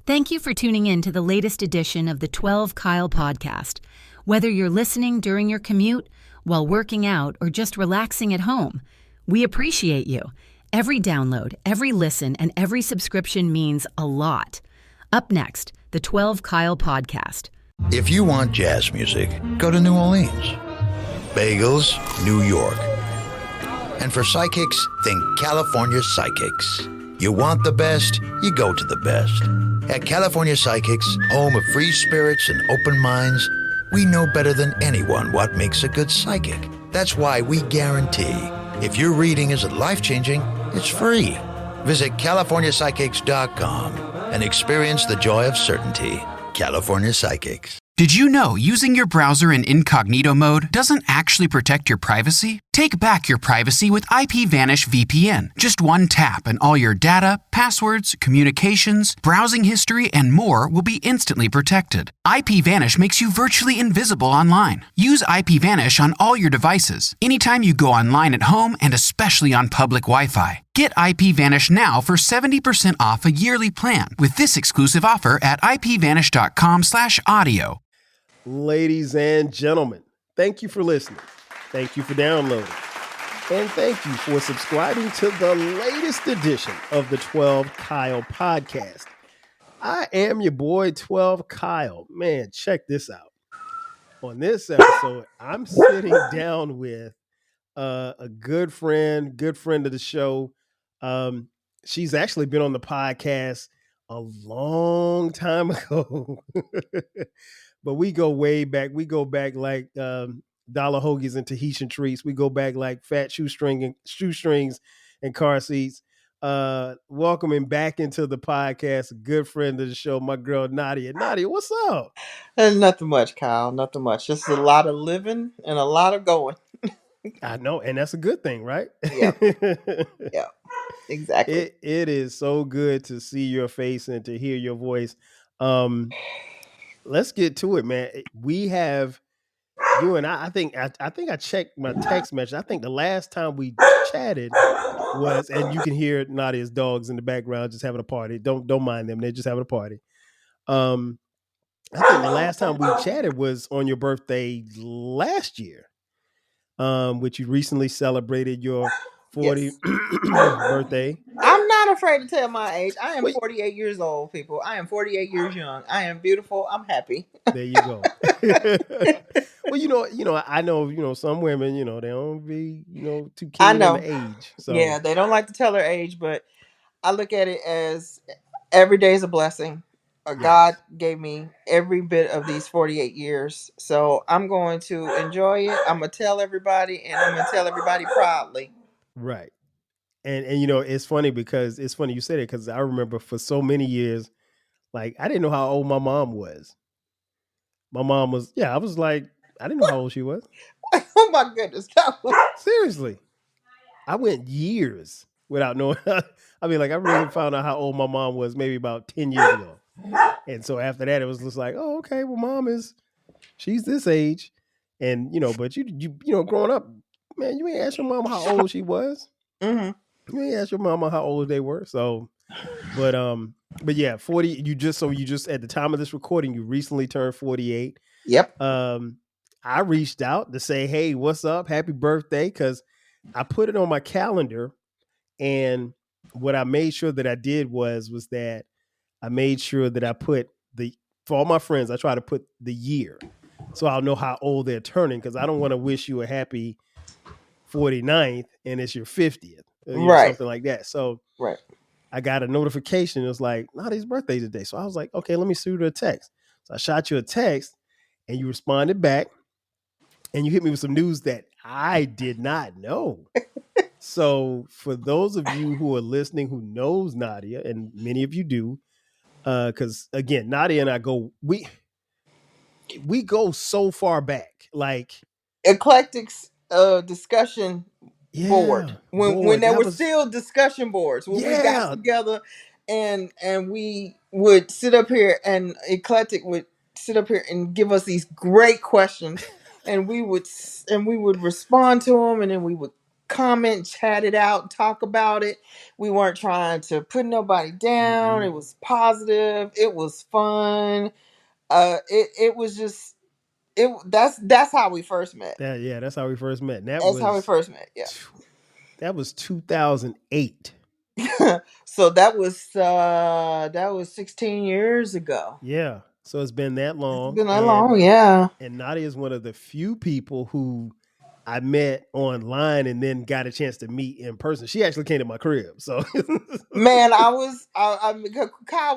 Thank you for tuning in to the latest edition of the 12 Kyle podcast. Whether you're listening during your commute, while working out, or just relaxing at home, we appreciate you. Every download, every listen, and every subscription means a lot. Up next, the 12 Kyle podcast. If you want jazz music, go to New Orleans. Bagels, New York. And for psychics, think California Psychics. You want the best, you go to the best. At California Psychics, home of free spirits and open minds, we know better than anyone what makes a good psychic. That's why we guarantee, if your reading isn't life-changing, it's free. Visit CaliforniaPsychics.com and experience the joy of certainty. California Psychics. Did you know using your browser in incognito mode doesn't actually protect your privacy? Take back your privacy with IPVanish VPN. Just one tap and all your data, passwords, communications, browsing history, and more will be instantly protected. IPVanish makes you virtually invisible online. Use IPVanish on all your devices, anytime you go online at home and especially on public Wi-Fi. Get IPVanish now for 70% off a yearly plan with this exclusive offer at ipvanish.com/audio. Ladies and gentlemen, thank you for listening. Thank you for downloading. And thank you for subscribing to the latest edition of the 12 Kyle podcast. I am your boy, 12 Kyle. Man, check this out. On this episode, I'm sitting down with a good friend of the show. She's actually been on the podcast a long time ago. But we go way back. We go back like dollar hoagies and Tahitian treats. We go back like fat shoestrings and car seats. Welcoming back into the podcast, a good friend of the show, my girl Nadia. Nadia, what's up? Nothing much, Kyle. Nothing much. Just a lot of living and a lot of going. I know, and that's a good thing, right? Yeah. Yeah. Exactly. It is so good to see your face and to hear your voice. Let's get to it, man. We have you and I think I checked my text message. I think the last time we chatted was, and you can hear Nadia's dogs in the background just having a party. Don't mind them; they're just having a party. I think the last time we chatted was on your birthday last year, which you recently celebrated your 40th birthday. I'm not afraid to tell my age. I am 48 years old, people. I am 48 years young. I am beautiful. I'm happy. There you go. Well, I know, some women, they don't be, too keen on the age. So. Yeah, they don't like to tell their age, but I look at it as every day is a blessing. God gave me every bit of these 48 years. So I'm going to enjoy it. I'm going to tell everybody, and I'm going to tell everybody proudly. Right. And it's funny because you said it, because I remember for so many years, like, I didn't know how old my mom was. My mom was, I was like, I didn't know how old she was. Oh my goodness. Seriously. I went years without knowing. I mean, like, I really found out how old my mom was maybe about 10 years ago. And so after that, it was just like, oh, okay, well, she's this age. And, but you growing up, man, you ain't asked your mom how old she was. Mm-hmm. You ain't asked your mama how old they were. So, but yeah, 40, you just at the time of this recording, you recently turned 48. Yep. I reached out to say, hey, what's up? Happy birthday. Because I put it on my calendar. And what I made sure that I did was that I made sure that I put for all my friends, I try to put the year. So I'll know how old they're turning. Because I don't want to wish you a happy 49th and it's your 50th. Right. Something like that. So right. I got a notification. It was like, Nadia's birthday today. So I was like, okay, let me shoot her a text. So I shot you a text and you responded back and you hit me with some news that I did not know. So for those of you who are listening, who knows Nadia, and many of you do, because again, Nadia and I we go so far back, like eclectics discussion board when there were still discussion boards when we got together and we would sit up here and eclectic would sit up here and give us these great questions and we would respond to them and then we would comment, chat it out, talk about it. We weren't trying to put nobody down. It was positive. It was fun. It was just that's how we first met. That's how we first met. And That's how we first met. Yeah. that was 2008. So that was 16 years ago. Yeah. So it's been that It's long. been that long, yeah. And Nadia is one of the few people who I met online and then got a chance to meet in person. She actually came to my crib. So Man, Kyle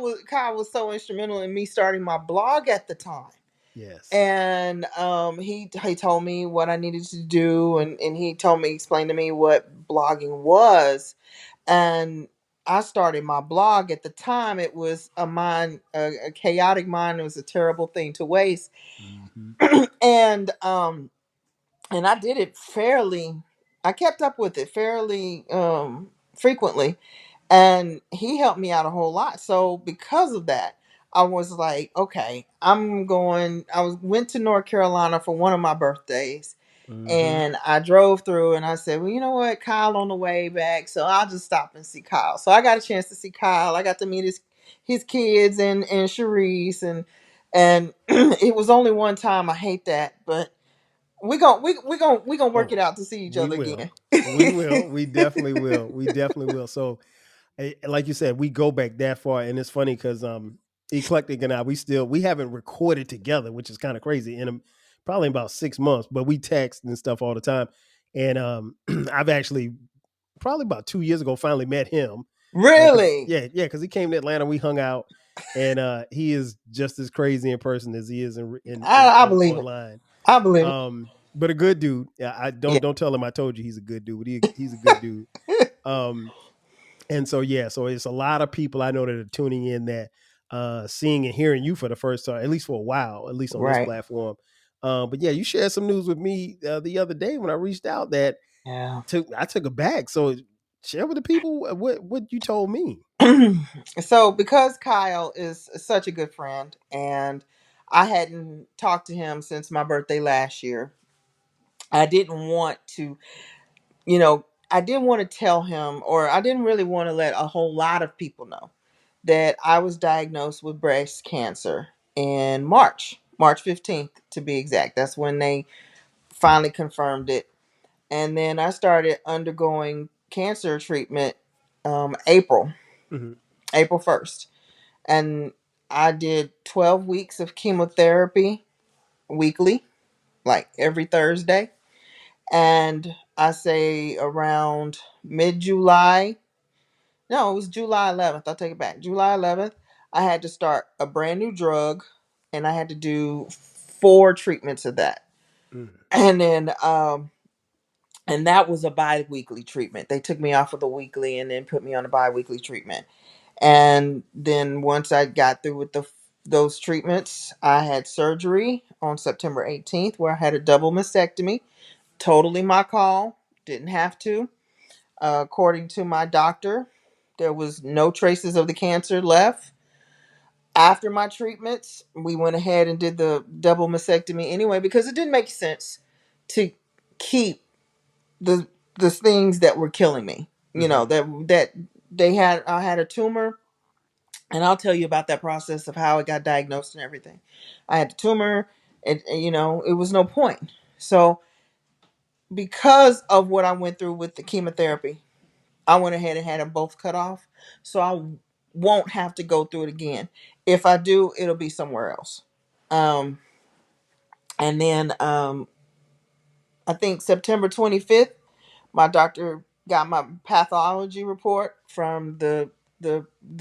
was so instrumental in me starting my blog at the time. yes. And he told me what I needed to do, and he explained to me what blogging was. And I started my blog at the time. It was a chaotic mind. It was a terrible thing to waste. and I did it I kept up with it fairly frequently, and he helped me out a whole lot. So because of that, I was like, okay, went to North Carolina for one of my birthdays. And I drove through and I said, well, you know what? Kyle on the way back. So I'll just stop and see Kyle. So I got a chance to see Kyle. I got to meet his kids and Sharice, and it was only one time. I hate that, but we gonna work it out to see each We other will. again. We will. We definitely will. We definitely will. So like you said, we go back that far, and it's funny because Eclectic and I, we haven't recorded together, which is kind of crazy. In probably about 6 months, but we text and stuff all the time. And I've actually probably about 2 years ago finally met him. Really? Because he came to Atlanta, we hung out, and he is just as crazy in person as he is I believe it. online. I believe it. But a good dude. I Yeah. don't tell him I told you he's a good dude, but he's a good dude. And so so it's a lot of people I know that are tuning in that seeing and hearing you for the first time, at least for a while, at least on this Right. platform. But yeah, you shared some news with me the other day when I reached out that Yeah. I took it back. So share with the people what you told me. So because Kyle is such a good friend, and I hadn't talked to him since my birthday last year, I didn't want to, I didn't want to tell him, or I didn't really want to let a whole lot of people know that I was diagnosed with breast cancer in March 15th to be exact. That's when they finally confirmed it. And then I started undergoing cancer treatment April Mm-hmm. April 1st. And I did 12 weeks of chemotherapy weekly, like every Thursday. And I say around mid July, no, it was July 11th. I'll take it back. July 11th, I had to start a brand new drug, and I had to do 4 treatments of that. Mm-hmm. And then, and that was a bi-weekly treatment. They took me off of the weekly and then put me on a bi-weekly treatment. And then once I got through with those treatments, I had surgery on September 18th where I had a double mastectomy. Totally my call. Didn't have to. According to my doctor, there was no traces of the cancer left. After my treatments, we went ahead and did the double mastectomy anyway because it didn't make sense to keep the things that were killing me. You know, that I had a tumor. And I'll tell you about that process of how it got diagnosed and everything. I had a tumor, and it was no point. So because of what I went through with the chemotherapy, I went ahead and had them both cut off. So I won't have to go through it again. If I do, it'll be somewhere else. Um, and then I think September 25th, my doctor got my pathology report from the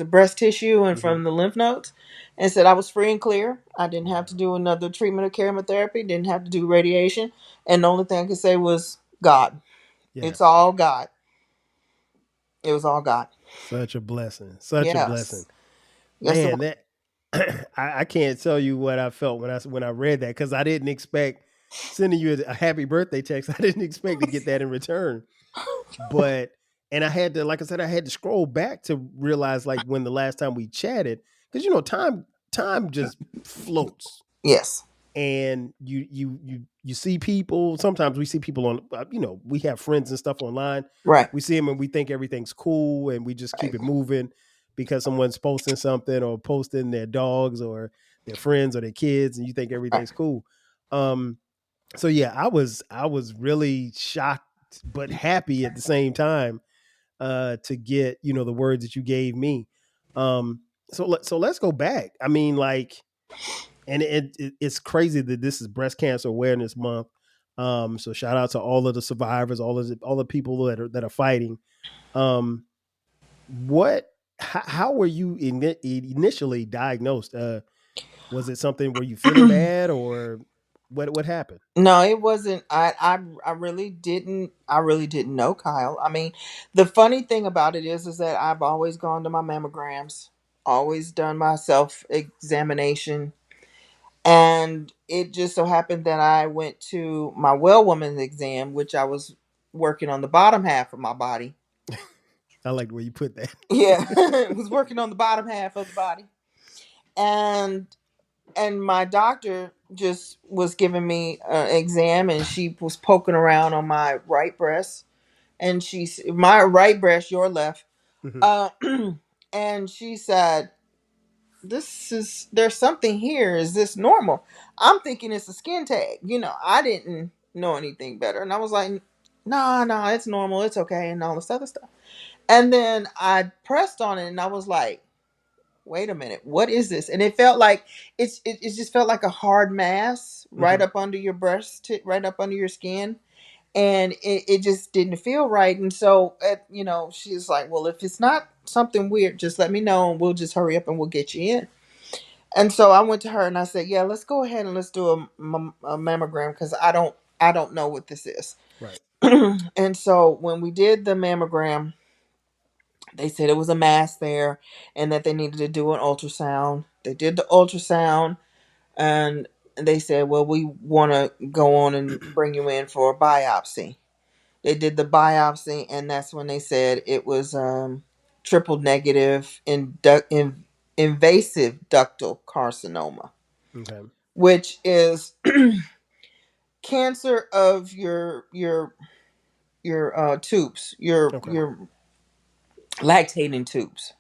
breast tissue and Mm-hmm. from the lymph nodes, and said I was free and clear. I didn't have to do another treatment of chemotherapy, didn't have to do radiation, and the only thing I could say was God. It's Yes. all God. It was all God. Such a blessing. Such a blessing. Yes. Yes, it Man, was. that I can't tell you what I felt when I read that because I didn't expect sending you a happy birthday text. I didn't expect to get that in return. But and I had to, like I said, I had to scroll back to realize like when the last time we chatted, because time just floats. Yes. and you see people. Sometimes we see people on, we have friends and stuff online. Right. We see them and we think everything's cool, and we just keep Right. it moving because someone's posting something or posting their dogs or their friends or their kids, and you think Right. everything's cool. So yeah, I was really shocked but happy at the same time to get the words that you gave me. So let's go back. I mean, like, and it's crazy that this is Breast Cancer Awareness Month. So shout out to all of the survivors, all the people that are fighting. What? How were you initially diagnosed? Was it something? Were you feeling bad, or what happened? No, it wasn't. I really didn't. I really didn't know Kyle. I mean, the funny thing about it is that I've always gone to my mammograms, always done my self examination, and it just so happened that I went to my well woman's exam, which I was working on the bottom half of my body. I like the way you put that. Yeah, I was working on the bottom half of the body, and my doctor just was giving me an exam, and she was poking around on my right breast, and my right breast, your left, Mhm. uh, and she said, there's something here. Is this normal? I'm thinking it's a skin tag. I didn't know anything better, and I was like, nah, it's normal, it's okay, and all this other stuff. And then I pressed on it, and I was like, wait a minute, what is this? And it felt like it just felt like a hard mass right Mhm. up under your breast, right up under your skin, and it just didn't feel right. And so she's like, well, if it's not something weird, just let me know, and we'll just hurry up and we'll get you in. And so I went to her and I said, yeah, let's go ahead and let's do a mammogram, because I don't know what this is. Right. And so when we did the mammogram, they said it was a mass there and that they needed to do an ultrasound. They did the ultrasound, and they said, well, we want to go on and bring you in for a biopsy. They did the biopsy, and that's when they said it was triple negative invasive ductal carcinoma, Okay. which is cancer of your tubes, Okay. your lactating tubes.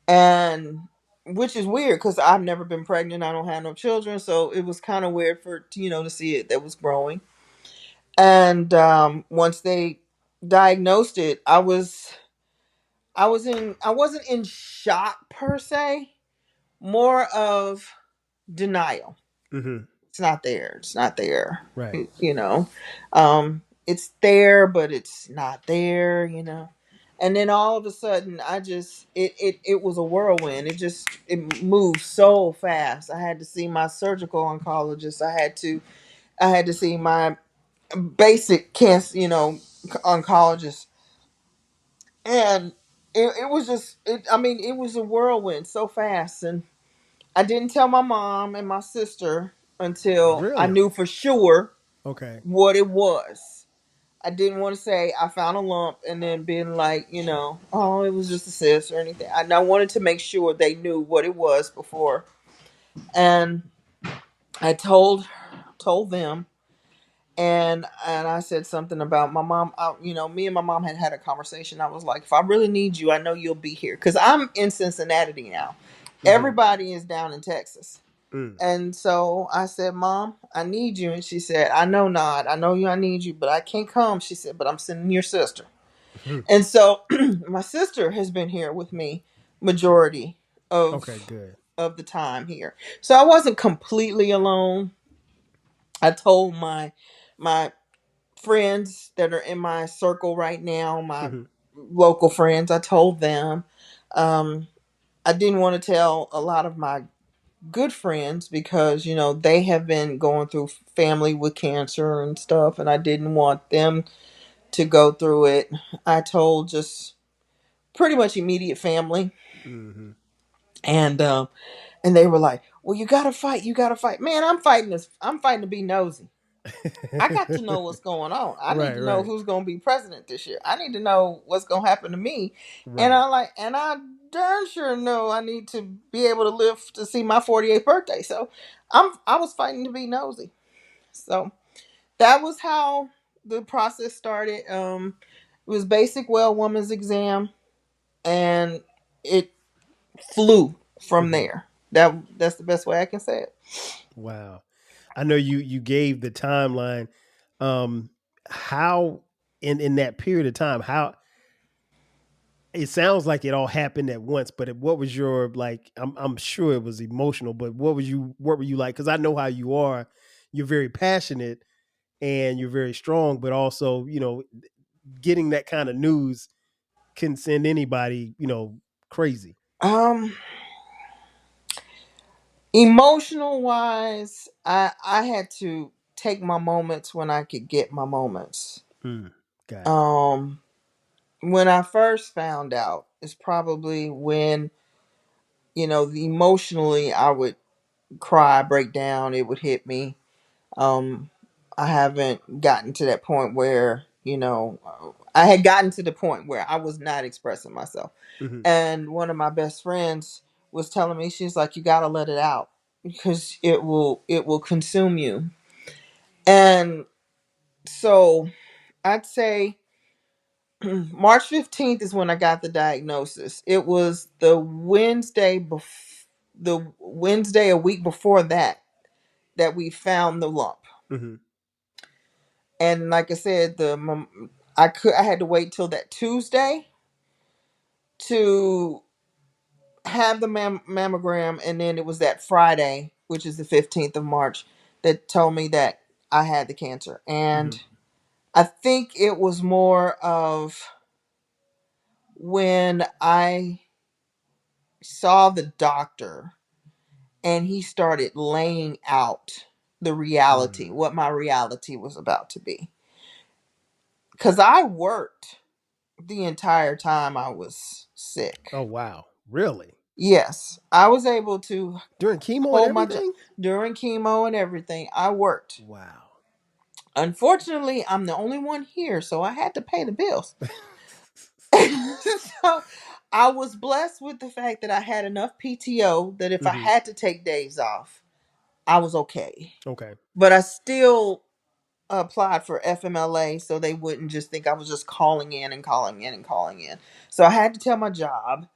And which is weird because I've never been pregnant. I don't have no children, so it was kind of weird to see it that was growing. And once they diagnosed it, I wasn't in shock per se, more of denial. Mm-hmm. It's not there. It's not there. Right. It's there, but it's not there. And then all of a sudden, it was a whirlwind. It moved so fast. I had to see my surgical oncologist. I had to see my basic cancer, oncologist, and it was just. I mean, it was a whirlwind so fast, and I didn't tell my mom and my sister until I Really? knew for sure Okay. what it was. I didn't want to say I found a lump and then being like, oh, it was just a cyst or anything. I wanted to make sure they knew what it was before. And I told them, and I said something about my mom. Me and my mom had a conversation. I was like, if I really need you, I know you'll be here, because I'm in Cincinnati now. Mm-hmm. Everybody is down in Texas. Mm. And so I said, Mom, I need you. And she said, I know not. I know you. I need you, but I can't come. She said, but I'm sending your sister. And so my sister has been here with me majority Okay. of Good. of the time here. So I wasn't completely alone. I told my friends that are in my circle right now, my Mm-hmm. local friends, I told them. Um, I didn't want to tell a lot of my good friends because they have been going through family with cancer and stuff, and I didn't want them to go through it. I told just pretty much immediate family, Mm-hmm. and they were like, well, you gotta fight, man. I'm fighting to be nosy. I got to know what's going on. I need Right. to know Right. who's going to be president this year. I need to know what's going to happen to me. And Right. I darn sure know I need to be able to live to see my 48th birthday. So I was fighting to be nosy. So that was how the process started. It was basic well woman's exam, and it flew from Mm-hmm. there. That's the best way I can say it. Wow. I know you gave the timeline. How in that period of time, how it sounds like it all happened at once, but what was your like? I'm sure it was emotional, but what were you like? Because I know how you are. You're very passionate and you're very strong, but also getting that kind of news can send anybody crazy. Um, Emotional wise, I had to take my moments when I could get my moments. Mm, got it. Um, when I first found out is probably when emotionally I would cry, break down, it would hit me. Um, I haven't gotten to that point where I had gotten to the point where I was not expressing myself. Hmm. And one of my best friends was telling me, she's like, you got to let it out because it will consume you. And so I'd say March 15th is when I got the diagnosis. It was the Wednesday a week before that we found the lump. Hmm. And like I said, I had to wait till that Tuesday to have the mammogram, and then it was that Friday, which is the 15th of March, that told me that I had the cancer. Hmm. And I think it was more of when I saw the doctor and he started laying out the reality, Mm. what my reality was about to be. Because I worked the entire time I was sick. Oh wow, really? Yes, I was able to During chemo and hold my job everything? during chemo and everything. I worked. Wow. Unfortunately, I'm the only one here, so I had to pay the bills. So I was blessed with the fact that I had enough PTO that if I Hmm. had to take days off, I was okay. Okay. But I still applied for FMLA so they wouldn't just think I was just calling in and calling in and calling in. So I had to tell my job.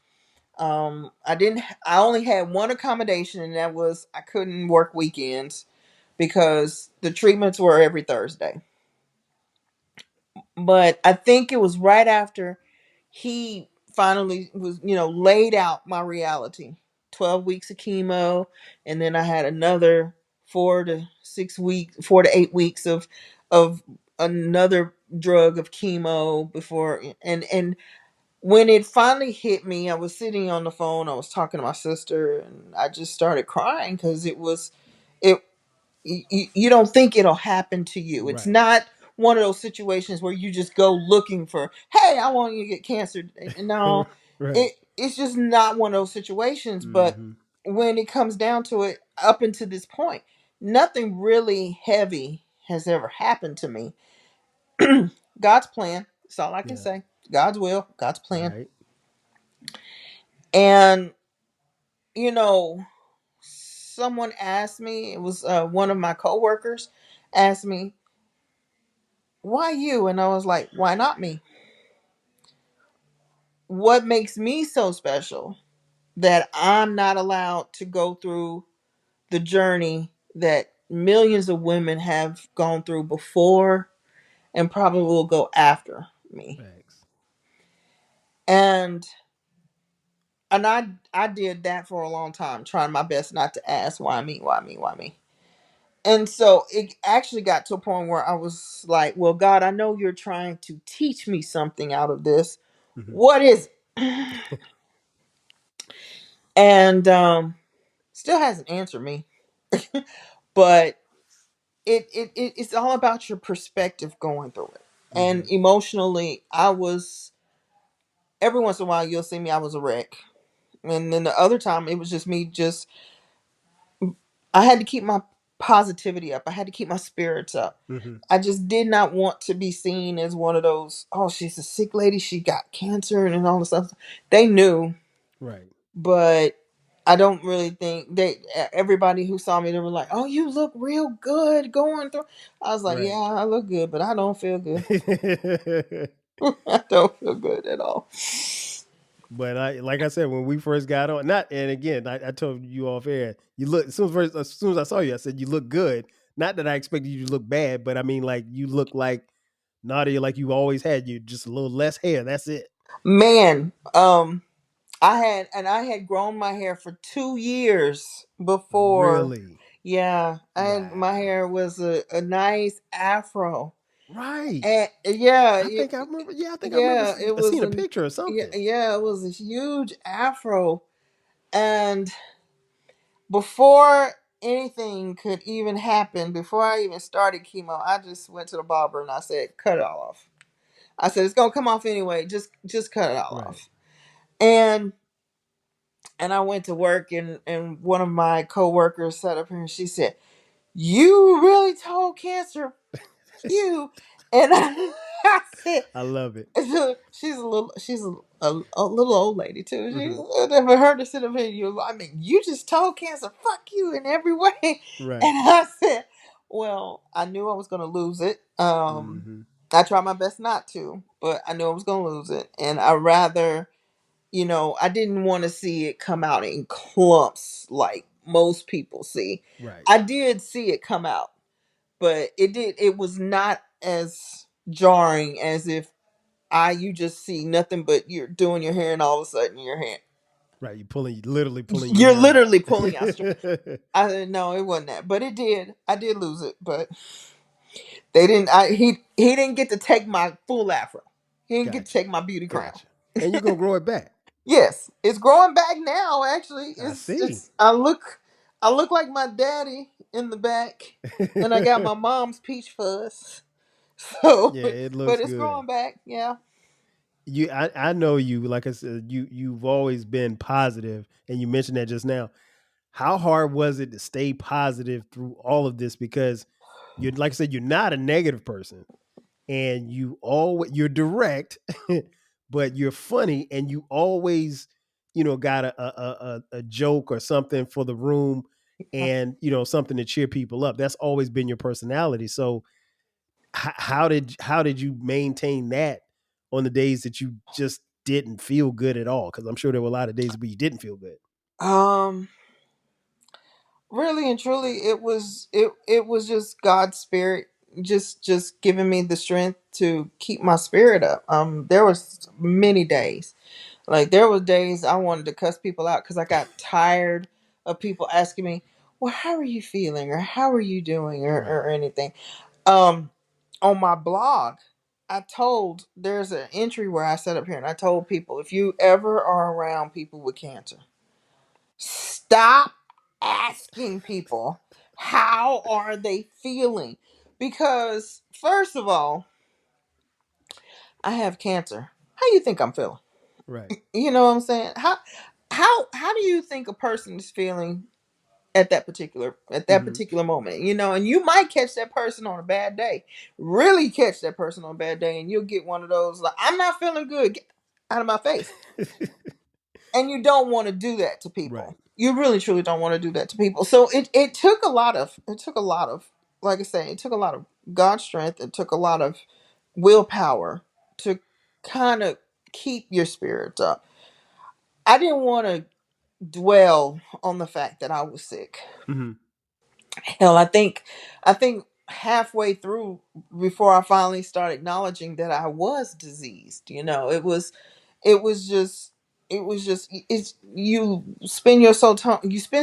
I only had one accommodation, and that was I couldn't work weekends because the treatments were every Thursday. But I think it was right after he finally was, laid out my reality. 12 weeks of chemo, and then I had another 4 to 8 weeks of another drug of chemo before. And when it finally hit me, I was sitting on the phone, I was talking to my sister, and I just started crying because it you don't think it'll happen to you. It's Right. not one of those situations where you just go looking for, hey, I want you to get cancer. No, Right. it's just not one of those situations. But Hmm. when it comes down to it, up until this point, nothing really heavy has ever happened to me. God's plan. That's all I can Yeah. say. God's will, God's plan. Right. And, you know, someone asked me, it was one of my coworkers asked me, why you? And I was like, why not me? What makes me so special that I'm not allowed to go through the journey that millions of women have gone through before and probably will go after me? Thanks. And I did that for a long time, trying my best not to ask why me, why me, why me. And so it actually got to a point where I was like, well, God, I know you're trying to teach me something out of this. Hmm. What is it? And still hasn't answered me. But it's all about your perspective going through it. And Hmm. emotionally, I was every once in a while you'll see me, I was a wreck. And then the other time it was just me just I had to keep my positivity up. I had to keep my spirits up. Hmm. I just did not want to be seen as one of those, oh, she's a sick lady, she got cancer and all this stuff. They knew. Right. but I don't really think everybody who saw me, they were like, "Oh, you look real good going through." I was like, Right. "Yeah, I look good, but I don't feel good. I don't feel good at all." But like I said, when we first got on, and again, I told you off air, you look, as soon as I saw you, I said, you look good. Not that I expected you to look bad, but I mean, like, you look like Nadia, like you always had. You just a little less hair. That's it. Man, I had grown my hair for 2 years before. Really? Yeah, my Wow. hair was a nice afro, Right. and yeah, I think I remember. Yeah, I think I remember yeah, it was seeing a picture or something. yeah, it was a huge afro, and before anything could even happen, before I even started chemo, I just went to the barber and I said, "Cut it all off." I said, "It's gonna come off anyway. Just cut it all Right. off." And I went to work, and one of my coworkers sat up here and she said, "You really told cancer you?" And I said, I love it. she's a little old lady too. She Hmm. never heard her sit up here. I mean, you just told cancer, fuck you in every way. Right. And I said, well, I knew I was gonna lose it. Hmm. I tried my best not to, but I knew I was gonna lose it, and I rather, I didn't want to see it come out in clumps like most people see. Right. I did see it come out, but it was not as jarring as if you just see nothing but you're doing your hair and all of a sudden your hair, Right. You literally pulling your you're hair out. literally pulling out straight. I said no, it wasn't that, but I did lose it, but they didn't. He didn't get to take my full afro. He didn't get to Gotcha. take my beauty crown. Gotcha. And you're gonna grow it back. Yes, it's growing back now. Actually, I see. it's I look like my daddy in the back, and I got my mom's peach fuzz. So, Yeah, it but looks it's good. growing back. Yeah. I know you, like I said, you've always been positive, and you mentioned that just now. How hard was it to stay positive through all of this? Because you're, like I said, you're not a negative person, and you're direct, but you're funny, and you always, got a joke or something for the room, and something to cheer people up. That's always been your personality. So how did you maintain that on the days that you just didn't feel good at all? Because I'm sure there were a lot of days where you didn't feel good. Um. Really and truly, it was just God's spirit, just giving me the strength to keep my spirit up. There was many days, like there was days I wanted to cuss people out because I got tired of people asking me, "Well, how are you feeling?" or "How are you doing?" Right. or anything. Um, on my blog, there's an entry where I set up here and I told people, if you ever are around people with cancer, stop asking people how are they feeling, because first of all, I have cancer. How do you think I'm feeling? Right. You know what I'm saying? How do you think a person is feeling at that Hmm. particular moment? And you might catch that person on a bad day. Really catch that person on a bad day, and you'll get one of those like, "I'm not feeling good. Get out of my face." And you don't want to do that to Right. people. You really truly don't want to do that to people. So it took a lot of, like I say, it took a lot of God strength. It took a lot of willpower to kind of keep your spirits up. I didn't want to dwell on the fact that I was sick. Hmm. Hell, I think halfway through, before I finally started acknowledging that I was diseased, it was just it's you spend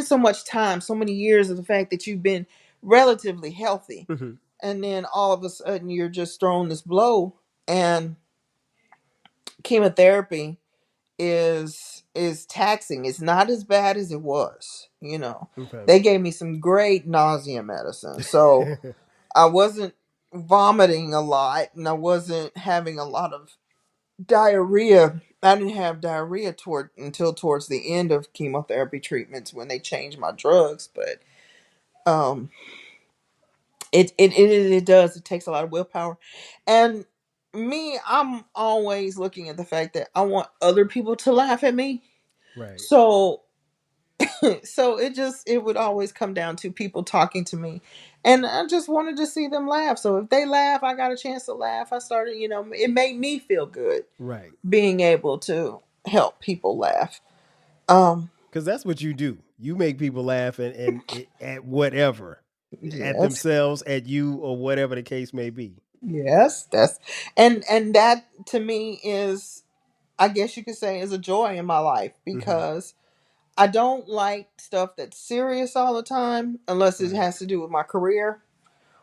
so much time, so many years of the fact that you've been relatively healthy, Hmm. and then all of a sudden you're just thrown this blow. And chemotherapy is taxing. It's not as bad as it was. Okay. They gave me some great nausea medicine, so I wasn't vomiting a lot, and I wasn't having a lot of diarrhea. I didn't have diarrhea until towards the end of chemotherapy treatments when they changed my drugs. But um, it does. It takes a lot of willpower, and I'm always looking at the fact that I want other people to laugh at me. Right. So so it would always come down to people talking to me, and I just wanted to see them laugh. So if they laugh, I got a chance to laugh. I started, it made me feel good Right. being able to help people laugh. Um, Because that's what you do. You make people laugh at whatever, at yes, themselves, at you, or whatever the case may be. yes, that's and that to me is, I guess you could say, is a joy in my life, Hmm. because I don't like stuff that's serious all the time unless it Right. has to do with my career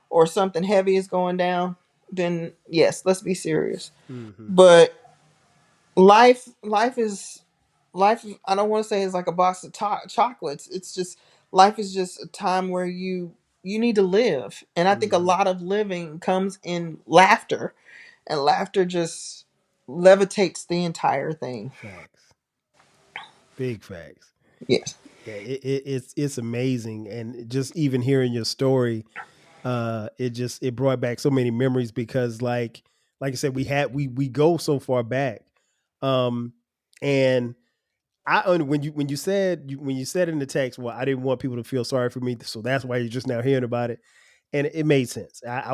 or something heavy is going down. Then yes, let's be serious. Hmm. But life is life. I don't want to say it's like a box of chocolates. It's just, life is just a time where you need to live, and I think a Hmm. lot of living comes in laughter, and laughter just levitates the entire thing. Facts. Big facts. Yes. Yeah, it's amazing, and just even hearing your story, it brought back so many memories because like I said, we go so far back, um, and when you said when you said in the text, well, I didn't want people to feel sorry for me, so that's why you're just now hearing about it, and it made sense. I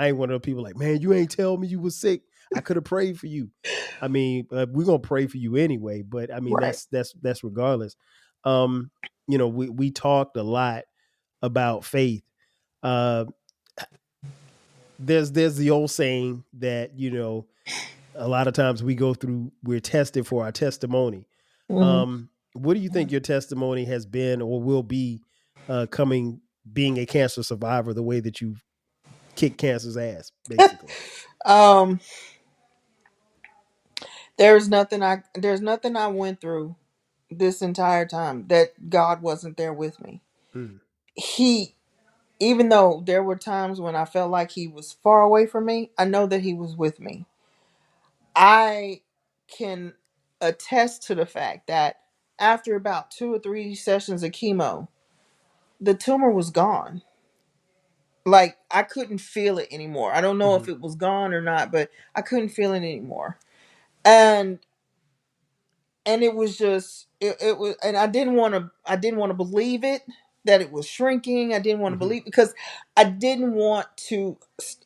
ain't one of those people like, man, you ain't tell me you was sick. I could have prayed for you. I mean, we're gonna pray for you anyway, but I mean Right. that's regardless. Um, we talked a lot about faith. Uh, there's the old saying that a lot of times we're tested for our testimony. Hmm. What do you think your testimony has been or will be, coming being a cancer survivor, the way that you've kicked cancer's ass, basically? um there's nothing I went through this entire time that God wasn't there with me. Mm, He Even though there were times when I felt like he was far away from me, I know that he was with me. I can attest to the fact that after about 2 or 3 sessions of chemo, the tumor was gone. Like, I couldn't feel it anymore. I don't know hmm if it was gone or not, but I couldn't feel it anymore. And it was just it was, and I didn't want to believe it, that it was shrinking. I didn't want to hmm believe, because I didn't want to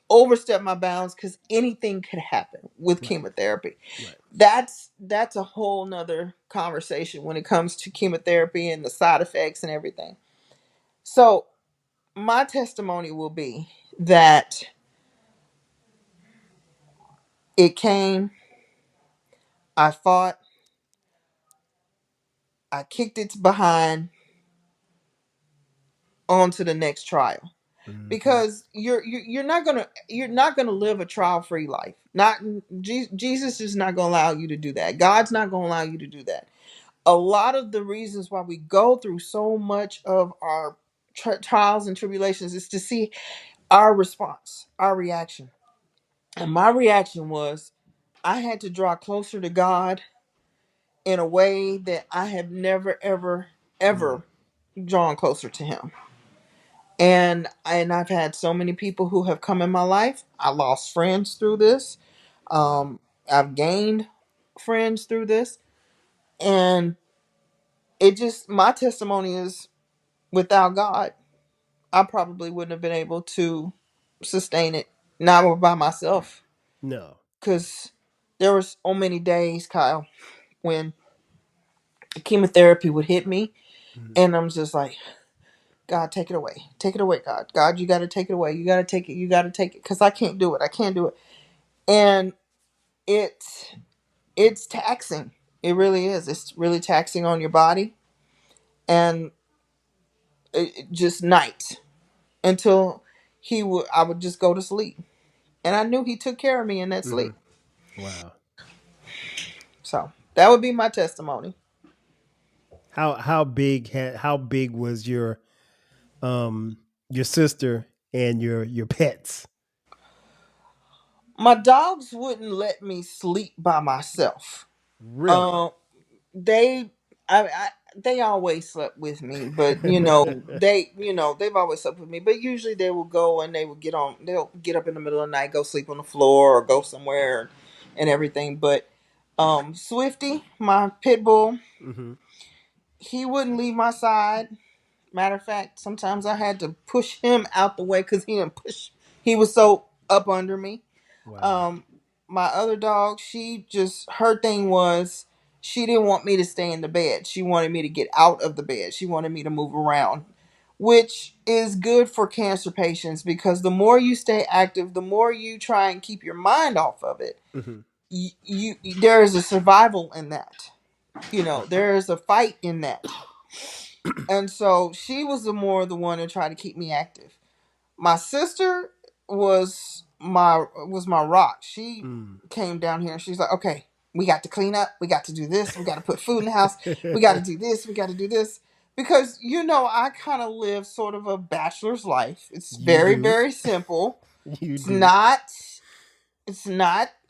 overstep my bounds, because anything could happen with Right, chemotherapy. right. That's a whole nother conversation when it comes to chemotherapy and the side effects and everything. So my testimony will be that it came, I fought, I kicked its behind, on to the next trial, Hmm. because you're not gonna live a trial free life. Not Jesus is not gonna allow you to do that. God's not gonna allow you to do that. A lot of the reasons why we go through so much of our trials and tribulations is to see our response, our reaction. And my reaction was, I had to draw closer to God in a way that I have never ever Mm, ever drawn closer to Him. And I've had so many people who have come in my life. I lost friends through this. wow. Um, I've gained friends through this, and my testimony is, without God, I probably wouldn't have been able to sustain it, not by myself, No. because there were so many days, Kyle, when chemotherapy would hit me, Mhm. and I'm just like, God, take it away, God, you got to take it away, you got to take it, you got to take it, because I can't do it, and it's it's taxing. It really is. It's really taxing on your body, and just nights until I would just go to sleep, and I knew he took care of me in that Hmm. sleep. Wow. So that would be my testimony. How big was your sister and your pets? My dogs wouldn't let me sleep by myself. Really? Um, they, they always slept with me, but they've always slept with me. But usually they will go and they'll get up in the middle of the night, go sleep on the floor or go somewhere and everything. But Swifty, my pit bull, Hmm. he wouldn't leave my side. Matter of fact, sometimes I had to push him out the way because he didn't push. He was so up under me. Wow. Um, my other dog, her thing was she didn't want me to stay in the bed. She wanted me to get out of the bed. She wanted me to move around, which is good for cancer patients because the more you stay active, the more you try and keep your mind off of it. Mhm. There is a survival in that. There is a fight in that. And so she was the one to try to keep me active. My sister was my rock. She came down here and she's like, okay, we got to clean up. We got to do this. We got to put food in the house. We got to do this. We got to do this. Because, I kind of live sort of a bachelor's life. It's You very, do. very simple. You It's do. not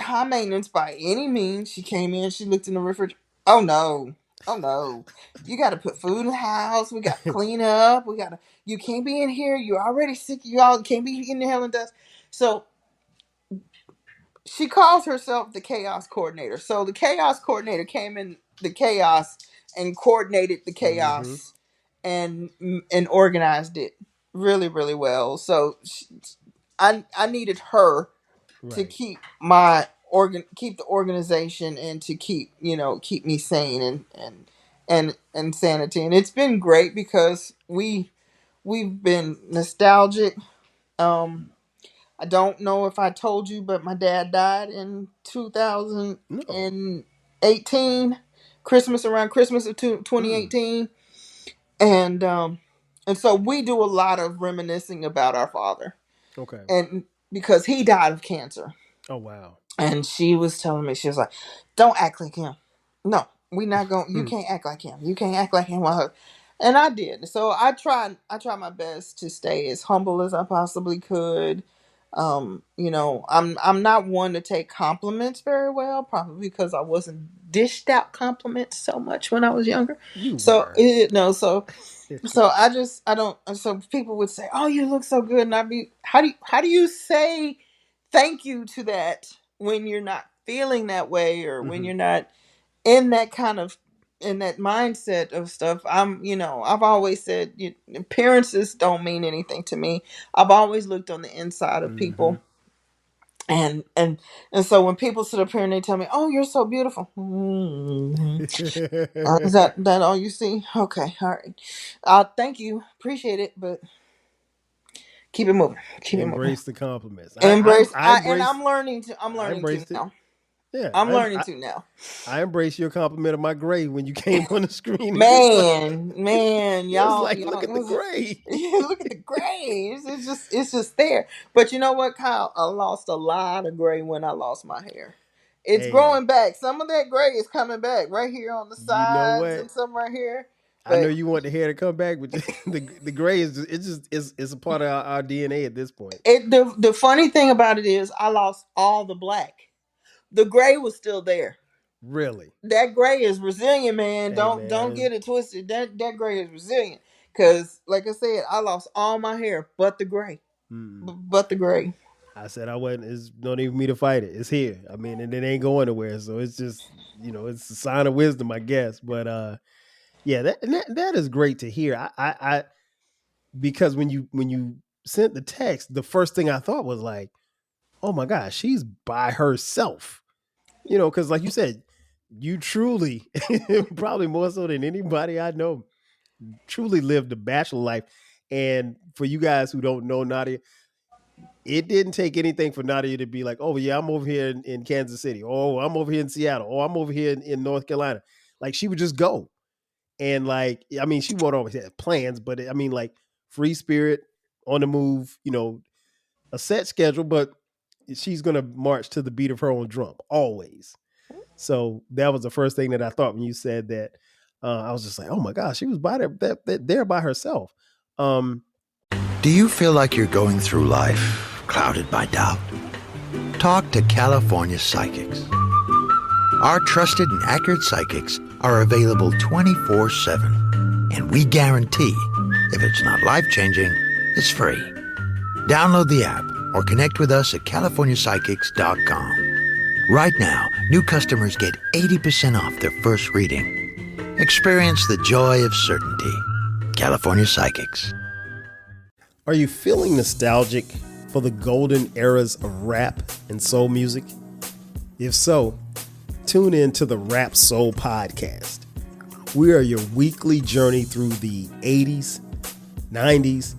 high maintenance by any means. She came in, she looked in the refrigerator. Oh no. Oh no. You got to put food in the house. We got to clean up. You can't be in here. You're already sick. You all can't be in the hell and dust. So she calls herself the chaos coordinator. So the chaos coordinator came in the chaos and coordinated the Mm-hmm. chaos and organized it really, really well. So I needed her to Right. keep keep the organization and to keep me sane and sanity. And it's been great because we've been nostalgic. I don't know if I told you, but my dad died in No. 2018, around Christmas of 2018. And so we do a lot of reminiscing about our father, Okay. and because he died of cancer. Oh wow. And she was telling me, she was like, don't act like him. No, we not going, you can't act like him. You can't act like him. And I did. So I tried my best to stay as humble as I possibly could. I'm not one to take compliments very well, probably because I wasn't dished out compliments so much when I was younger. You So, were. I don't, so people would say, oh, you look so good. And how do you say thank you to that when you're not feeling that way, or when Mm-hmm. you're not in that in that mindset of stuff? I've always said appearances don't mean anything to me. I've always looked on the inside of Mm-hmm. people. And so when people sit up here and they tell me, oh, you're so beautiful. Is that all you see? Okay. All right. Thank you. Appreciate it. But keep it moving. Keep it moving. Embrace the compliments. I And embrace. I'm I learning to embraced it. now. Yeah. I'm learning to now. I embrace your compliment of my gray when you came on the screen. Man, It was y'all, like, look at the gray. look at the gray. It's just there. But you know what, Kyle? I lost a lot of gray when I lost my hair. It's Hey, growing back. Some of that gray is coming back right here on the you know sides what? and some right here. I know But you want the hair to come back, but the gray is it's a part of our DNA at this point. the funny thing about it is I lost all the black. The gray was still there. Really? That gray is resilient, man. Hey, Don't man. get it twisted. That gray is resilient. Cause like I said, I lost all my hair, but the gray, Mm. but the gray. I said I wasn't. It's not even me to fight it. It's here. I mean, and it ain't going nowhere. So it's just it's a sign of wisdom, I guess. But yeah, that is great to hear. I because when you sent the text, the first thing I thought was like, oh my gosh, she's by herself. Because like you said, you truly, probably more so than anybody I know, truly lived the bachelor life. And for you guys who don't know Nadia, it didn't take anything for Nadia to be like, oh yeah, I'm over here in Kansas City. Oh, I'm over here in Seattle. Oh, I'm over here in North Carolina. Like she would just go. And like, I mean, she won't always have plans, but I mean, like free spirit on the move, a set schedule, but she's going to march to the beat of her own drum always. So that was the first thing that I thought when you said that. I was just like, oh my gosh, she was by there by herself. Do you feel like you're going through life clouded by doubt? Talk to California Psychics. Our trusted and accurate psychics are available 24/7. And we guarantee if it's not life-changing, it's free. Download the app or connect with us at CaliforniaPsychics.com. Right now, new customers get 80% off their first reading. Experience the joy of certainty. California Psychics. Are you feeling nostalgic for the golden eras of rap and soul music? If so, tune in to the Rap Soul Podcast. We are your weekly journey through the 80s, 90s,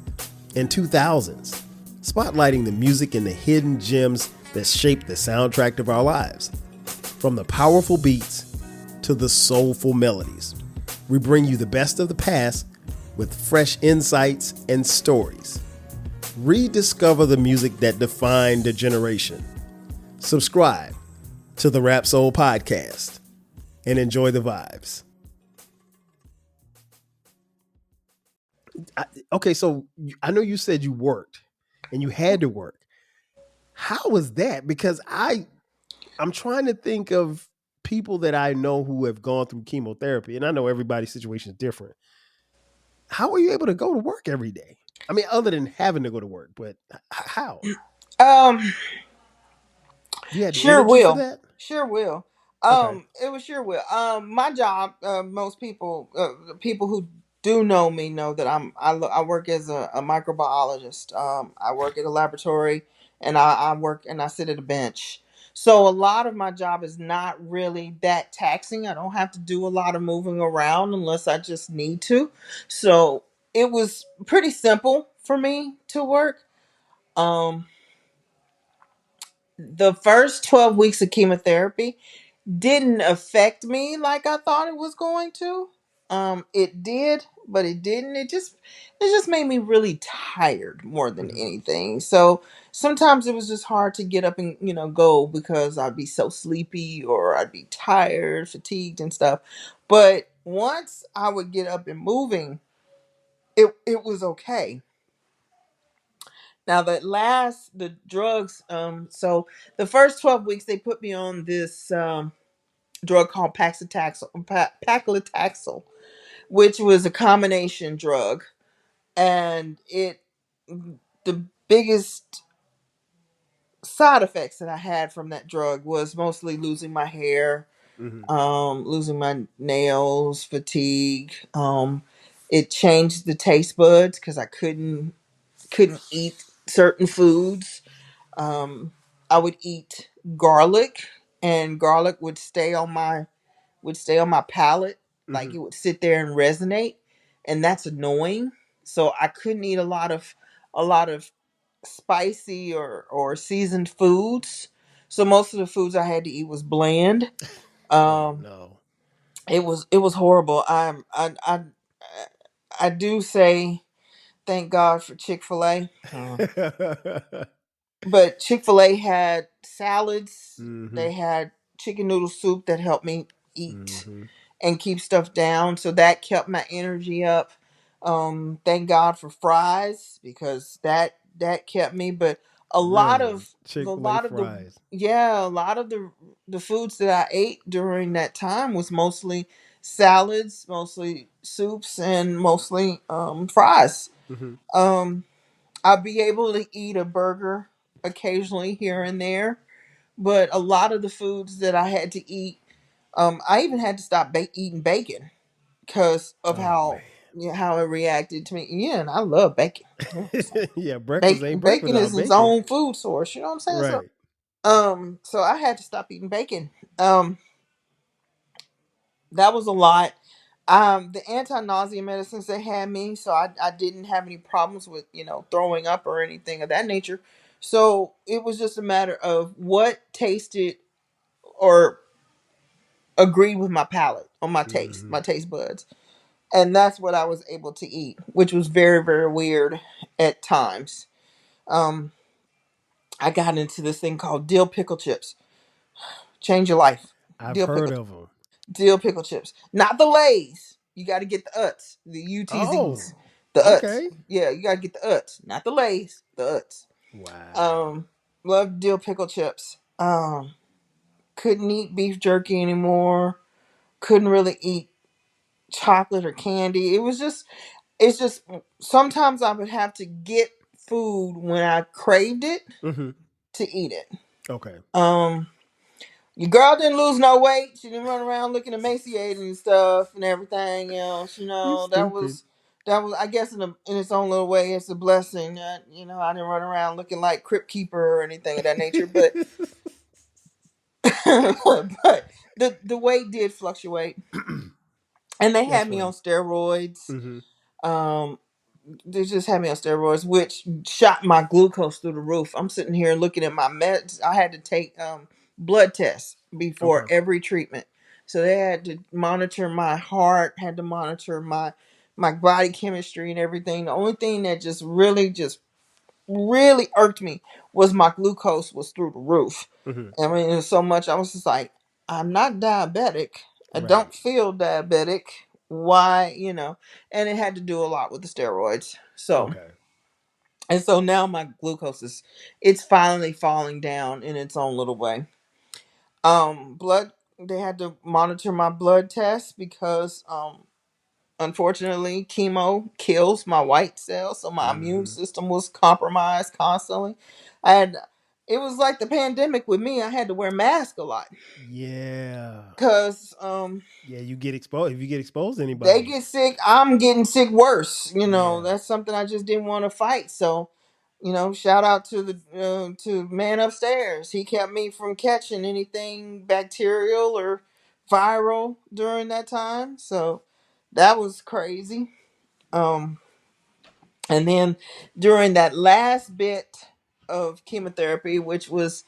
and 2000s, spotlighting the music and the hidden gems that shaped the soundtrack of our lives. From the powerful beats to the soulful melodies, we bring you the best of the past with fresh insights and stories. Rediscover the music that defined a generation. Subscribe to the Rap Soul Podcast and enjoy the vibes. Okay, so I know you said you worked and you had to work. How was that? Because I'm trying to think of people that I know who have gone through chemotherapy, and I know everybody's situation is different. How are you able to go to work every day? I mean, other than having to go to work, but how? You had the Sure energy for will. that? Sure will. Okay. It was sure will. My job. Most people, people who do know me know that I work as a microbiologist. I work at a laboratory, and I work and I sit at a bench. So a lot of my job is not really that taxing. I don't have to do a lot of moving around unless I just need to. So it was pretty simple for me to work. Um, the first 12 weeks of chemotherapy didn't affect me like I thought it was going to. It did, but it didn't. It just made me really tired more than Mm-hmm. anything. So sometimes it was just hard to get up and go because I'd be so sleepy or I'd be tired, fatigued and stuff. But once I would get up and moving, it was okay. Now the drugs, so the first 12 weeks they put me on this drug called paclitaxel, which was a combination drug, and the biggest side effects that I had from that drug was mostly losing my hair, Mm-hmm. losing my nails, fatigue. It changed the taste buds because I couldn't eat certain foods. Um, I would eat garlic, and garlic would stay on my palate, like Mm-hmm. it would sit there and resonate, and that's annoying. So I couldn't eat a lot of spicy or seasoned foods. So most of the foods I had to eat was bland. Oh Um, no. it was horrible. I do say thank God for Chick-fil-A. But Chick-fil-A had salads. Mm-hmm. They had chicken noodle soup that helped me eat Mm-hmm. and keep stuff down. So that kept my energy up. Thank God for fries because that kept me. But a lot Really? of a Chick-fil-A lot of the fries. yeah, a lot of the foods that I ate during that time was mostly salads, mostly soups, and mostly fries. Mm-hmm. Um, I'll be able to eat a burger occasionally here and there, but a lot of the foods that I had to eat, I even had to stop eating bacon because of Oh man. how it reacted to me. Yeah, and I love bacon. Yeah, so Yeah, breakfast bacon, ain't breakfast bacon without is its bacon. own food source. You know what I'm saying? So, Right. so I had to stop eating bacon. Um, that was a lot. The anti-nausea medicines they had me, so I didn't have any problems with throwing up or anything of that nature. So it was just a matter of what tasted or agreed with my palate on Mm-hmm. my taste buds, and that's what I was able to eat, which was very very weird at times. Um, I got into this thing called dill pickle chips. Change your life. I've Dill heard pickle of them. dill pickle chips, not the Lay's. You got to get the Utz, the Oh, UTZs, the Utz. okay. Yeah, you got to get the Utz, not the Lay's, the Utz. Wow. Um, Love dill pickle chips. Couldn't eat beef jerky anymore. Couldn't really eat chocolate or candy. It's just sometimes I would have to get food when I craved it Mm-hmm. to eat it. Okay. Um, Your girl didn't lose no weight. She didn't run around looking emaciated and stuff and everything else. You stupid. That was, I guess, in its own little way, it's a blessing. I didn't run around looking like Crypt Keeper or anything of that nature, but but the weight did fluctuate, and they That's had me on funny. steroids. Mm-hmm. Um, they just had me on steroids, which shot my glucose through the roof. I'm sitting here looking at my meds. I had to take blood tests before Okay. every treatment, so they had to monitor my heart, had to monitor my body chemistry and everything. The only thing that just really irked me was my glucose was through the roof. Mm-hmm. I mean, it was so much. I was just like, I'm not diabetic. I Right. don't feel diabetic. Why, And it had to do a lot with the steroids. Okay. And so now my glucose it's finally falling down in its own little way. Blood. They had to monitor my blood tests because, unfortunately, chemo kills my white cells, so my immune Mm-hmm. system was compromised constantly. I had. It was like the pandemic with me. I had to wear masks a lot Yeah. because Yeah, you get exposed. If you get exposed to they anybody. get sick, I'm getting sick worse. Yeah. That's something I just didn't want to fight. So, shout out to the to man upstairs. He kept me from catching anything bacterial or viral during that time. So that was crazy. Um, and then during that last bit of chemotherapy, which was,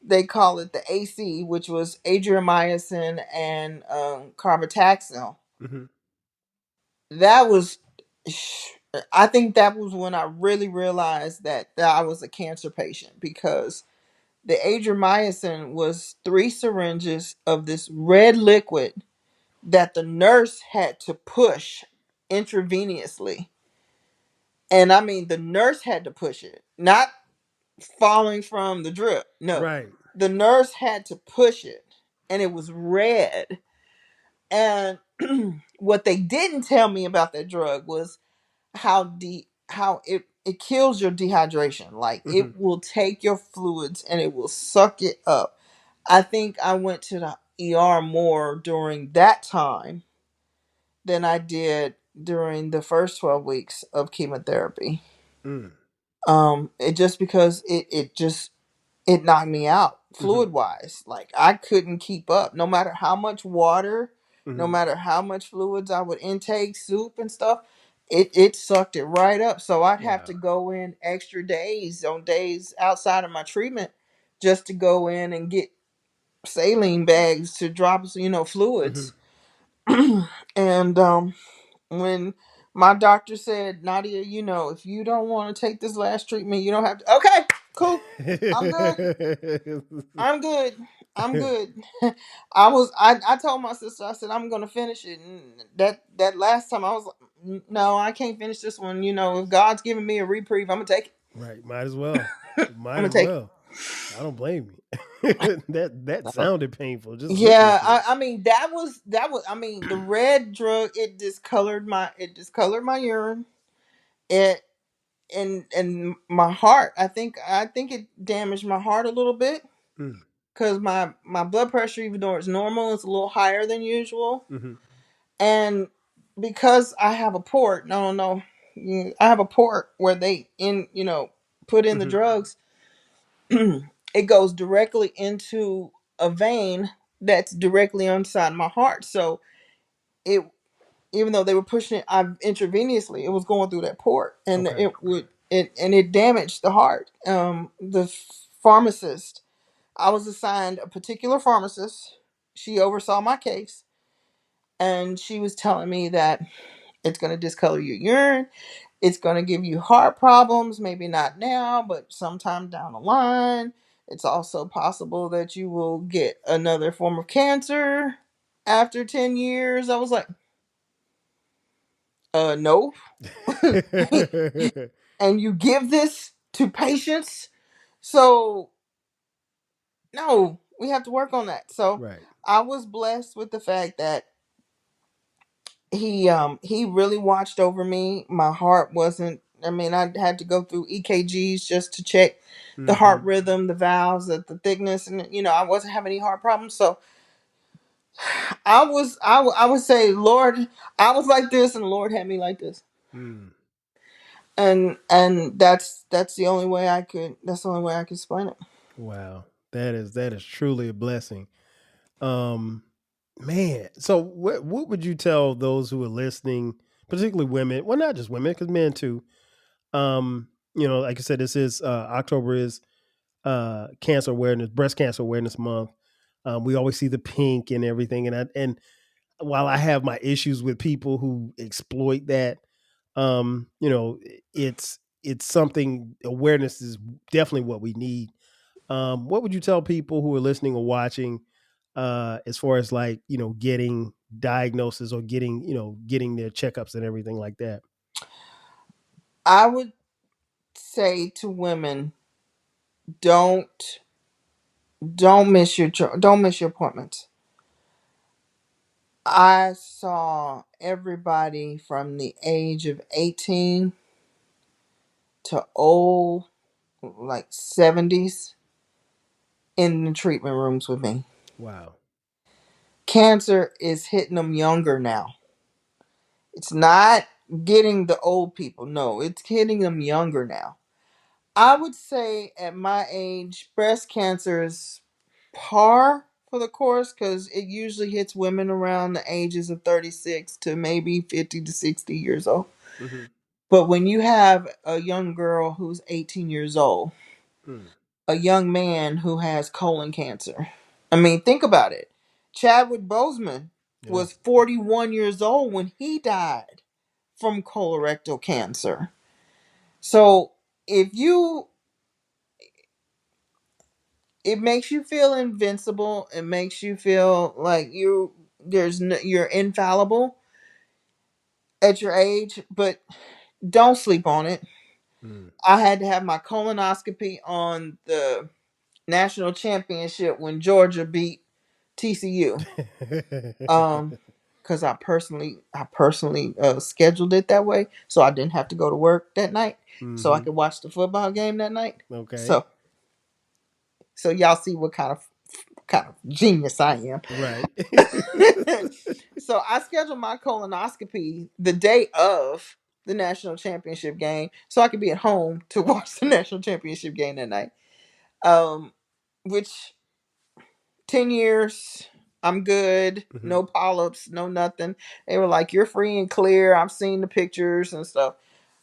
they call it the AC, which was adriamycin and carbotaxel. Mm-hmm. That was, I think that was when I really realized that I was a cancer patient, because the adriamycin was 3 syringes of this red liquid that the nurse had to push intravenously. And I mean, the nurse had to push it, not falling from the drip. No, Right. the nurse had to push it, and it was red. And what they didn't tell me about that drug was how it kills your dehydration. Like, Mm-hmm. it will take your fluids and it will suck it up. I think I went to the ER more during that time than I did during the first 12 weeks of chemotherapy. Mm. It just because it knocked me out Mm-hmm. fluid wise. Like, I couldn't keep up, no matter how much water, no Mm-hmm. matter how much fluids I would intake, soup and stuff. It sucked it right up. So I'd have Wow. to go in extra days on days outside of my treatment just to go in and get saline bags to drop, Mm-hmm. fluids. And when my doctor said, Nadia, if you don't want to take this last treatment, you don't have to. Okay, cool. I'm good. I'm good. I'm good. I told my sister, I said, I'm gonna finish it. And that last time I was like, No, I can't finish this one. If God's giving me a reprieve, I'm gonna take Right. Might as well. it. I'm Might gonna as take well. I don't blame you. That it. sounded painful just listening Yeah, to it. I mean, that was I mean, the red drug, it discolored my urine. It and my heart. I think it damaged my heart a little bit, Mm. because my blood pressure, even though it's normal, it's a little higher than usual. Mm-hmm. And because I have a port, no, I have a port where they put in the Mm-hmm. drugs. It goes directly into a vein that's directly inside my heart. So it, even though they were pushing it intravenously, it was going through that port, and Okay. it damaged the heart. The pharmacist, I was assigned a particular pharmacist. She oversaw my case, and she was telling me that it's going to discolor your urine. It's going to give you heart problems. Maybe not now, but sometime down the line. It's also possible that you will get another form of cancer after 10 years. I was like, no. And you give this to patients? So, no, we have to work on that. So, Right. I was blessed with the fact that he really watched over me. My heart wasn't I mean, I had to go through EKGs just to check the heart Mm-hmm. rhythm, the valves, the thickness, and I wasn't having any heart problems. So I would say, Lord, I was like this, and the Lord had me like this, Mm. and that's the only way I could. That's the only way I could explain it. Wow, that is truly a blessing. Um, Man, so what would you tell those who are listening, particularly women? Well, not just women, because men too. Like I said, this is October is cancer awareness, breast cancer awareness month. We always see the pink and everything, and while I have my issues with people who exploit that, um, you know, it's something. Awareness is definitely what we need. What would you tell people who are listening or watching, as far as like getting diagnosis or getting their checkups and everything like that? I would say to women, don't don't miss your appointments. I saw everybody from the age of 18 to old, like 70s, in the treatment rooms with me. Wow. Cancer is hitting them younger now. It's not getting the old people. No, it's hitting them younger now. I would say at my age, breast cancer is par for the course because it usually hits women around the ages of 36 to maybe 50 to 60 years old. Mm-hmm. But when you have a young girl who's 18 years old, Mm. a young man who has colon cancer, I mean, think about it. Chadwick Boseman Yeah. was 41 years old when he died from colorectal cancer. So if you, it makes you feel invincible. It makes you feel like you're infallible at your age, but don't sleep on it. Mm. I had to have my colonoscopy on the national championship when Georgia beat TCU. Because I personally scheduled it that way, so I didn't have to go to work that night, so I Mm-hmm. could watch the football game that night. Okay. So y'all see what kind of genius I am. Right. So I scheduled my colonoscopy the day of the national championship game, so I could be at home to watch the national championship game that night. Um, which 10 years, I'm good. Mm-hmm. No polyps, no nothing. They were like, "You're free and clear." I've seen the pictures and stuff,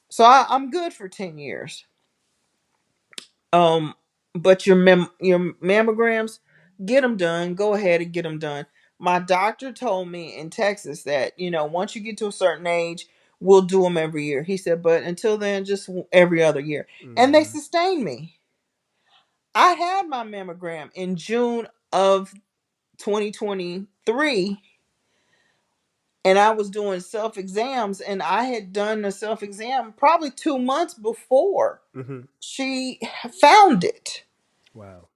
so I'm good for 10 years. Um, but your mammograms, get them done. Go ahead and get them done. My doctor told me in Texas that once you get to a certain age, we'll do them every year. He said, but until then, just every other year. And they Mm-hmm. sustained me. I had my mammogram in June of 2023, and I was doing self exams, and I had done a self exam probably 2 months before Mm-hmm. she found it. Wow.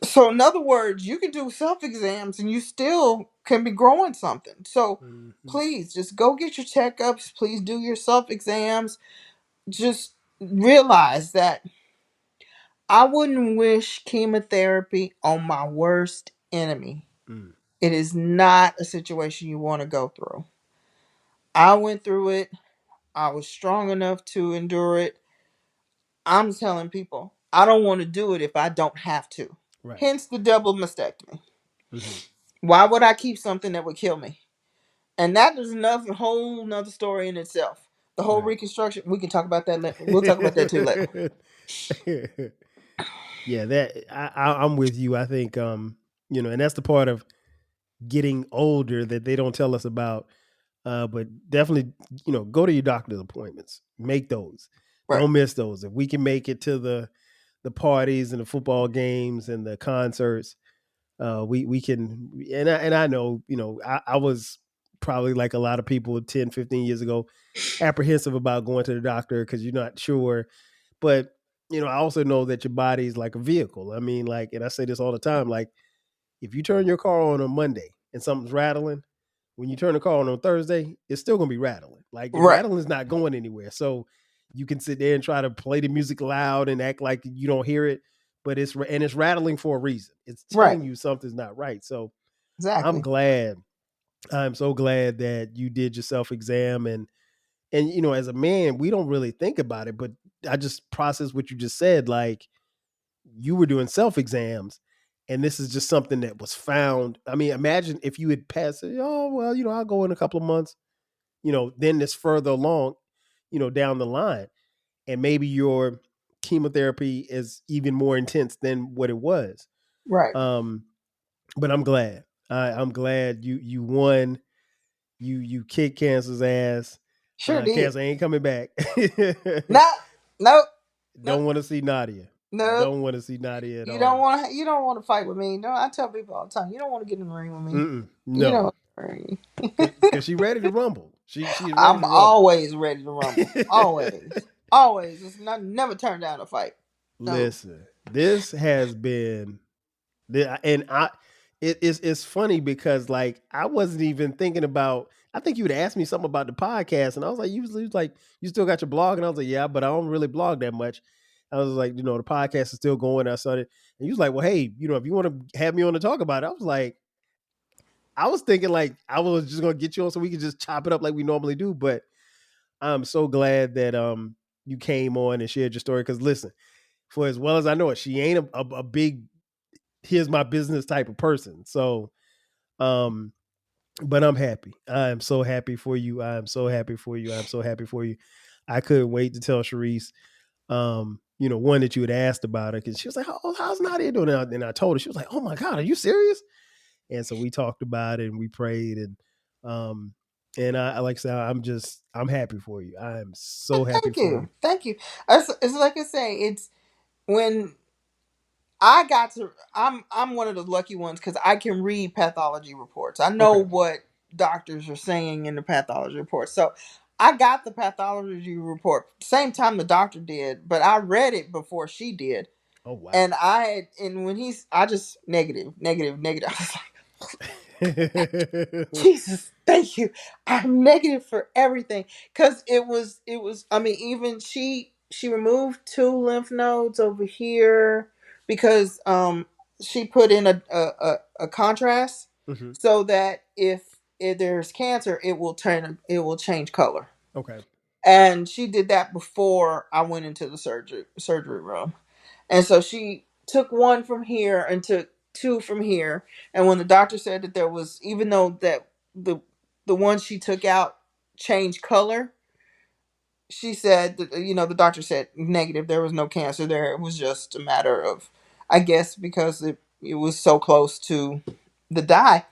So, in other words, you can do self exams and you still can be growing something. So, Mm-hmm. please just go get your checkups. Please do your self exams. Just realize that I wouldn't wish chemotherapy on my worst enemy. Mm. It is not a situation you want to go through. I went through it. I was strong enough to endure it. I'm telling people, I don't want to do it if I don't have to. Right. Hence the double mastectomy. Mm-hmm. Why would I keep something that would kill me? And that is a whole nother story in itself. The whole Right. reconstruction, we can talk about that later. We'll talk about that too later. Yeah, I'm with you. I think and that's the part of getting older that they don't tell us about. But definitely, go to your doctor's appointments. Make those. Right. Don't miss those. If we can make it to the parties and the football games and the concerts, we can. And I know, I was probably like a lot of people 10, 15 years ago, apprehensive about going to the doctor because you're not sure. But I also know that your body is like a vehicle. I mean, like, and I say this all the time, like if you turn your car on Monday and something's rattling, when you turn the car on Thursday, it's still gonna be rattling. Like your Right. rattling is not going anywhere. So you can sit there and try to play the music loud and act like you don't hear it, but it's rattling for a reason. It's Right. telling you something's not right. So I'm Exactly. glad. I'm so glad that you did your self exam, and as a man, we don't really think about it, but I just processed what you just said. Like, you were doing self exams, and this is just something that was found. I mean, imagine if you had passed it. Oh well, I'll go in a couple of months. Then it's further along, down the line, and maybe your chemotherapy is even more intense than what it was. Right. But I'm glad. I'm glad you won. You kicked cancer's ass. Sure did. Cancer ain't coming back. No, no, no, Don't want to see Nadia. no. Don't want to see Nadia at You don't all. want to. You don't want to fight with me. No, I tell people all the time. You don't want to get in the ring with me. You No, know. because she's ready to rumble. She's ready I'm to rumble. always ready to rumble. Always, always. It's not never turn down a fight. No. Listen, this has been, and it's funny because like I wasn't even thinking about. I think you would ask me something about the podcast, and I was like, you was like, you still got your blog, and I was like, yeah, but I don't really blog that much. I was like, the podcast is still going. I started, and you was like, well, hey, if you want to have me on to talk about it, I was like, I was thinking like I was just gonna get you on so we could just chop it up like we normally do. But I'm so glad that you came on and shared your story. Because listen, for as well as I know it, she ain't a big here's my business type of person. So, but I'm happy. I am so happy for you. I am so happy for you. I'm so happy for you. I couldn't wait to tell Sharice, one that you had asked about her, because she was like, "Oh, how's Nadia doing?" And I told her, she was like, "Oh my God, are you serious?" And so we talked about it and we prayed, and I like I said, I'm happy for you. I am so happy Thank for you. you. Thank you. It's like I say. It's when I got to. I'm one of the lucky ones because I can read pathology reports. I know Okay. what doctors are saying in the pathology report. So I got the pathology report same time the doctor did, but I read it before she did. Oh wow. And when I just negative. I was like, Jesus, thank you. I'm negative for everything. Cause it was, I mean, even she removed 2 lymph nodes over here because, she put in a contrast Mhm. so that if there's cancer, it will change color. Okay. And she did that before I went into the surgery room. And so she took 1 from here and took 2 from here. And when the doctor said that there was, even though that the one she took out changed color, she said that, the doctor said negative. There was no cancer there. It was just a matter of, I guess, because it was so close to the dye.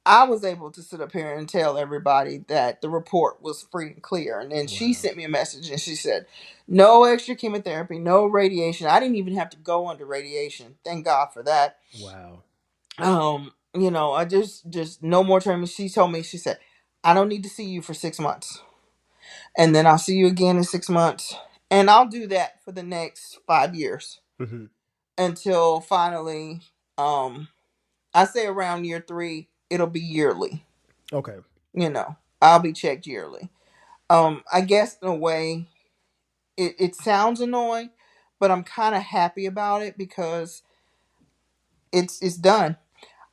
I was able to sit up here and tell everybody that the report was free and clear. And then she sent me a message and she said, no extra chemotherapy, no radiation. I didn't even have to go under radiation. Thank God for that. Wow. I just no more treatment. She told me, she said, I don't need to see you for 6 months. And then I'll see you again in 6 months. And I'll do that for the next 5 years. Mhm. Until finally, I say around year 3, it'll be yearly. Okay. I'll be checked yearly. I guess in a way, it sounds annoying, but I'm kind of happy about it because it's done.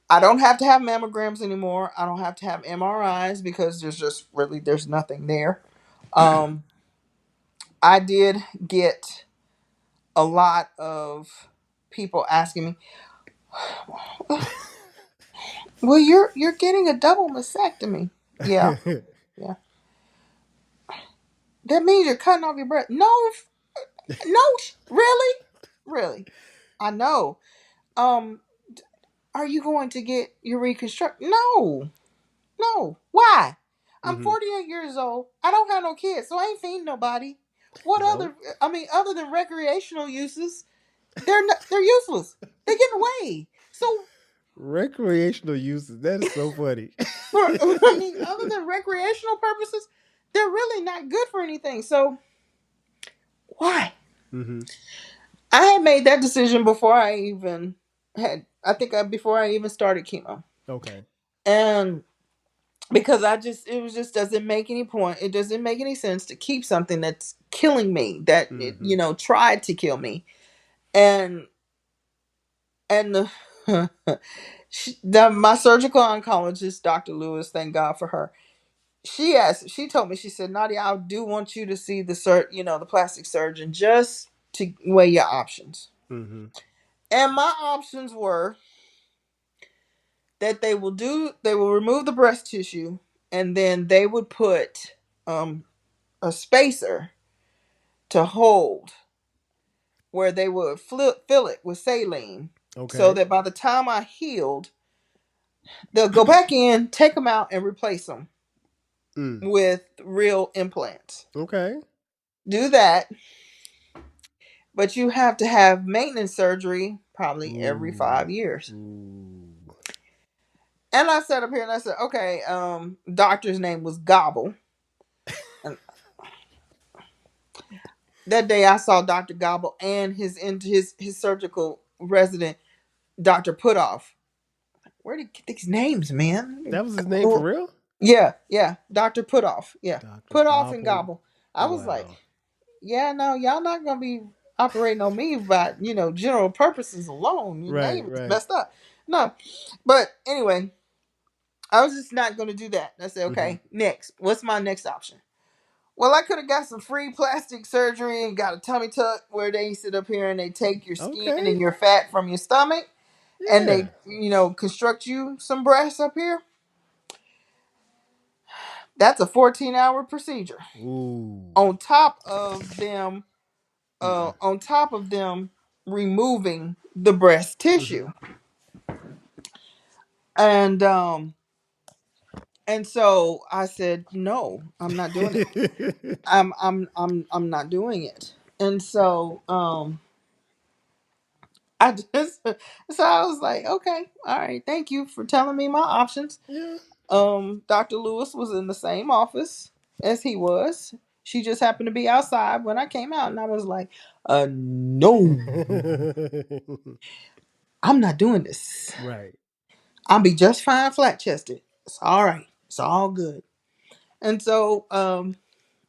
I don't have to have mammograms anymore. I don't have to have MRIs because there's nothing there. I did get a lot of people asking me, "Well, you're getting a double mastectomy." Yeah, yeah. That means you're cutting off your breast. No, no, really, really. I know. Are you going to get your reconstruct? No, no. Why? I'm Mhm. 48 years old. I don't have no kids, so I ain't feeding nobody. What Nope. other? I mean, other than recreational uses, they're useless. They get away. So, Recreational uses. That is so funny. I mean, other than recreational purposes, they're really not good for anything. So, why? Mhm. I had made that decision before I even had. I think before I even started chemo, Okay. and because it was just doesn't make any point. It doesn't make any sense to keep something that's killing me, that tried to kill me. And my surgical oncologist, Dr. Lewis, thank God for her. She told me, she said, Nadia, I do want you to see the plastic surgeon, just to weigh your options. Mm-hmm. And my options were that they will remove the breast tissue, and then they would put a spacer to hold, where they would fill it with saline, so Okay. that by the time I healed, they'll go back in, take them out, and replace them with real implants. Okay. Do that, but you have to have maintenance surgery probably every 5 years. Ooh. And I sat up here and I said, okay, doctor's name was Gobble. And that day I saw Dr. Gobble and his surgical resident, Dr. Putoff. Where did he get these names, man? That was his name for real? Yeah. Dr. Putoff. Yeah. Dr. Putoff and Gobble. Gobble. I was like, Wow. yeah, no, y'all not gonna be operating on me by, general purposes alone. Your Right, name is right. messed up. No. But anyway, I was just not gonna do that. I said, okay, next. What's my next option? Well, I could have got some free plastic surgery and got a tummy tuck, where they sit up here and they take your skin Okay. and your fat from your stomach, and Yeah. they, construct you some breasts up here. That's a 14-hour procedure. Ooh. On top of them, removing the breast tissue, and so I said, no, I'm not doing it. I'm not doing it. And so I just so I was like, okay, all right, thank you for telling me my options. Yeah. Dr. Lewis was in the same office as he was. She just happened to be outside when I came out, and I was like, no, I'm not doing this. Right. I'll be just fine flat chested. It's all right. It's all good. And so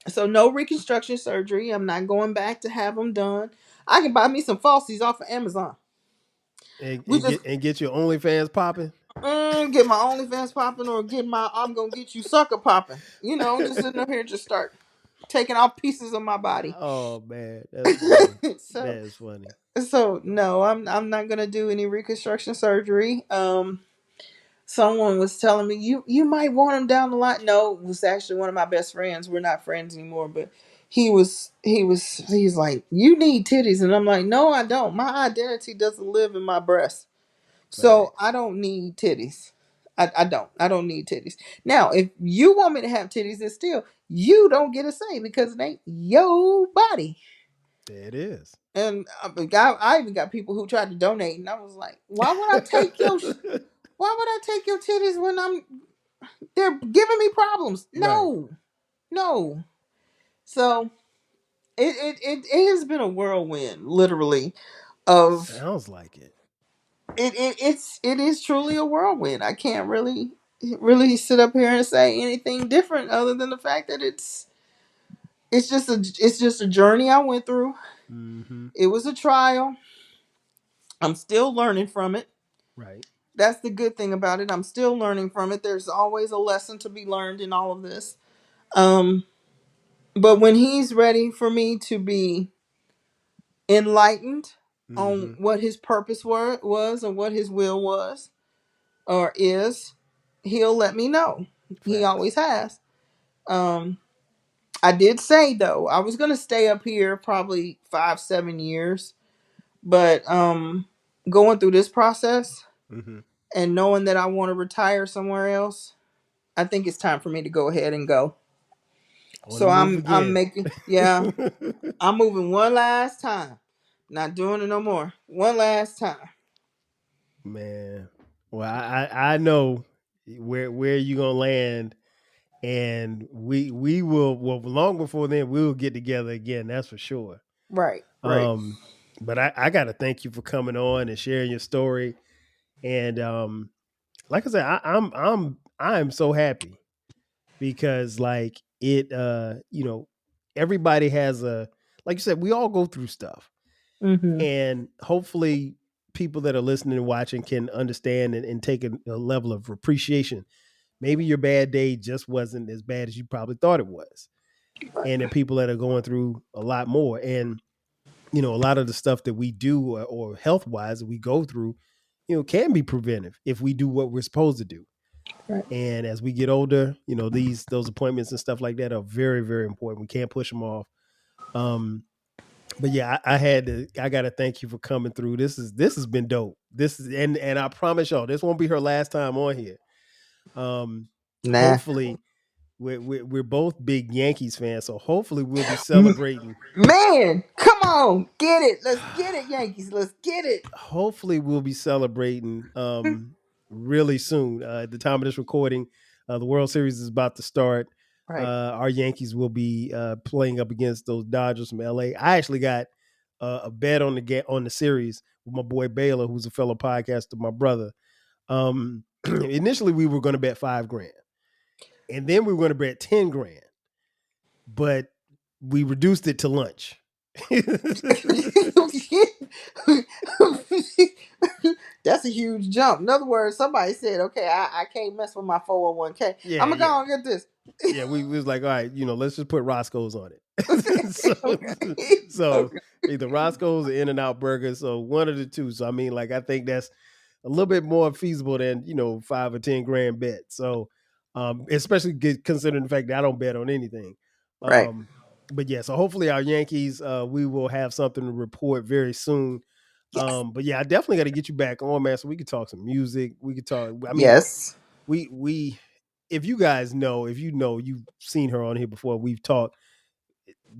so no reconstruction surgery. I'm not going back to have them done. I can buy me some falsies off of Amazon. And, We and just get and get your OnlyFans popping. get my OnlyFans popping, or get my I'm gonna get you sucker popping. Just sitting up here, just start taking off pieces of my body. Oh man, that's funny. so That is funny. no, I'm not gonna do any reconstruction surgery. Someone was telling me, you might want him down the line. No, it was actually one of my best friends. We're not friends anymore, but he's like, you need titties, and I'm like, no, I don't. My identity doesn't live in my breast, Right. so I don't need titties. I don't need titties. Now, if you want me to have titties, then still you don't get a say, because it ain't your body. There it is. And I even got people who tried to donate, and I was like, why would I take your titties when they're giving me problems? Right. No. So it has been a whirlwind, literally, of Sounds like it. it is truly a whirlwind. I can't really sit up here and say anything different, other than the fact that it's just a journey I went through. Mm-hmm. It was a trial. I'm still learning from it. Right. That's the good thing about it. I'm still learning from it. There's always a lesson to be learned in all of this. Um, but when he's ready for me to be enlightened on Mm-hmm. what his purpose was, and what his will was or is, he'll let me know. He Facts. always has. Um, I did say, though, I was gonna stay up here probably 5-7 years, but going through this process Mm-hmm. and knowing that I want to retire somewhere else, I think it's time for me to go ahead and go. On the So move I'm again. making, yeah, I'm moving one last time. Not doing it no more. One last time. Man. Well, I know where you gonna land, and we will, well, long before then we'll get together again. That's for sure. Right. Um, but I gotta thank you for coming on and sharing your story. And like I said, I'm so happy, because like it, everybody has like you said, we all go through stuff. Mm-hmm. And hopefully people that are listening and watching can understand and take a level of appreciation. Maybe your bad day just wasn't as bad as you probably thought it was. And there are people that are going through a lot more. And, a lot of the stuff that we do or health wise that we go through, can be preventive if we do what we're supposed to do. Right. And as we get older, those appointments and stuff like that are very, very important. We can't push them off. But yeah, I gotta thank you for coming through. This has been dope. And I promise y'all, this won't be her last time on here. Nah. Hopefully we're both big Yankees fans, so hopefully we'll be celebrating. Man, come on, get it. Let's get it, Yankees. Let's get it. Hopefully we'll be celebrating really soon. At the time of this recording, the World Series is about to start. Right. Our Yankees will be playing up against those Dodgers from LA. I actually got a bet on the series with my boy Baylor, who's a fellow podcaster, my brother. Initially we were going to bet $5,000, and then we were going to bet $10,000, but we reduced it to lunch. That's a huge jump. In other words, somebody said, "Okay, I can't mess with my 401k. Yeah, I'm gonna go and get this." Yeah, we was like, all right, let's just put Roscoe's on it. so Okay. either Roscoe's or In-N-Out Burger. So one of the two. So I mean, like, I think that's a little bit more feasible than $5 or $10,000 bet. So especially considering the fact that I don't bet on anything. Right. But yeah, so hopefully our Yankees, we will have something to report very soon. Yes. But yeah, I definitely got to get you back on, man, so we could talk some music. We could talk. I mean, Yes. we if you guys know, you've seen her on here before, we've talked.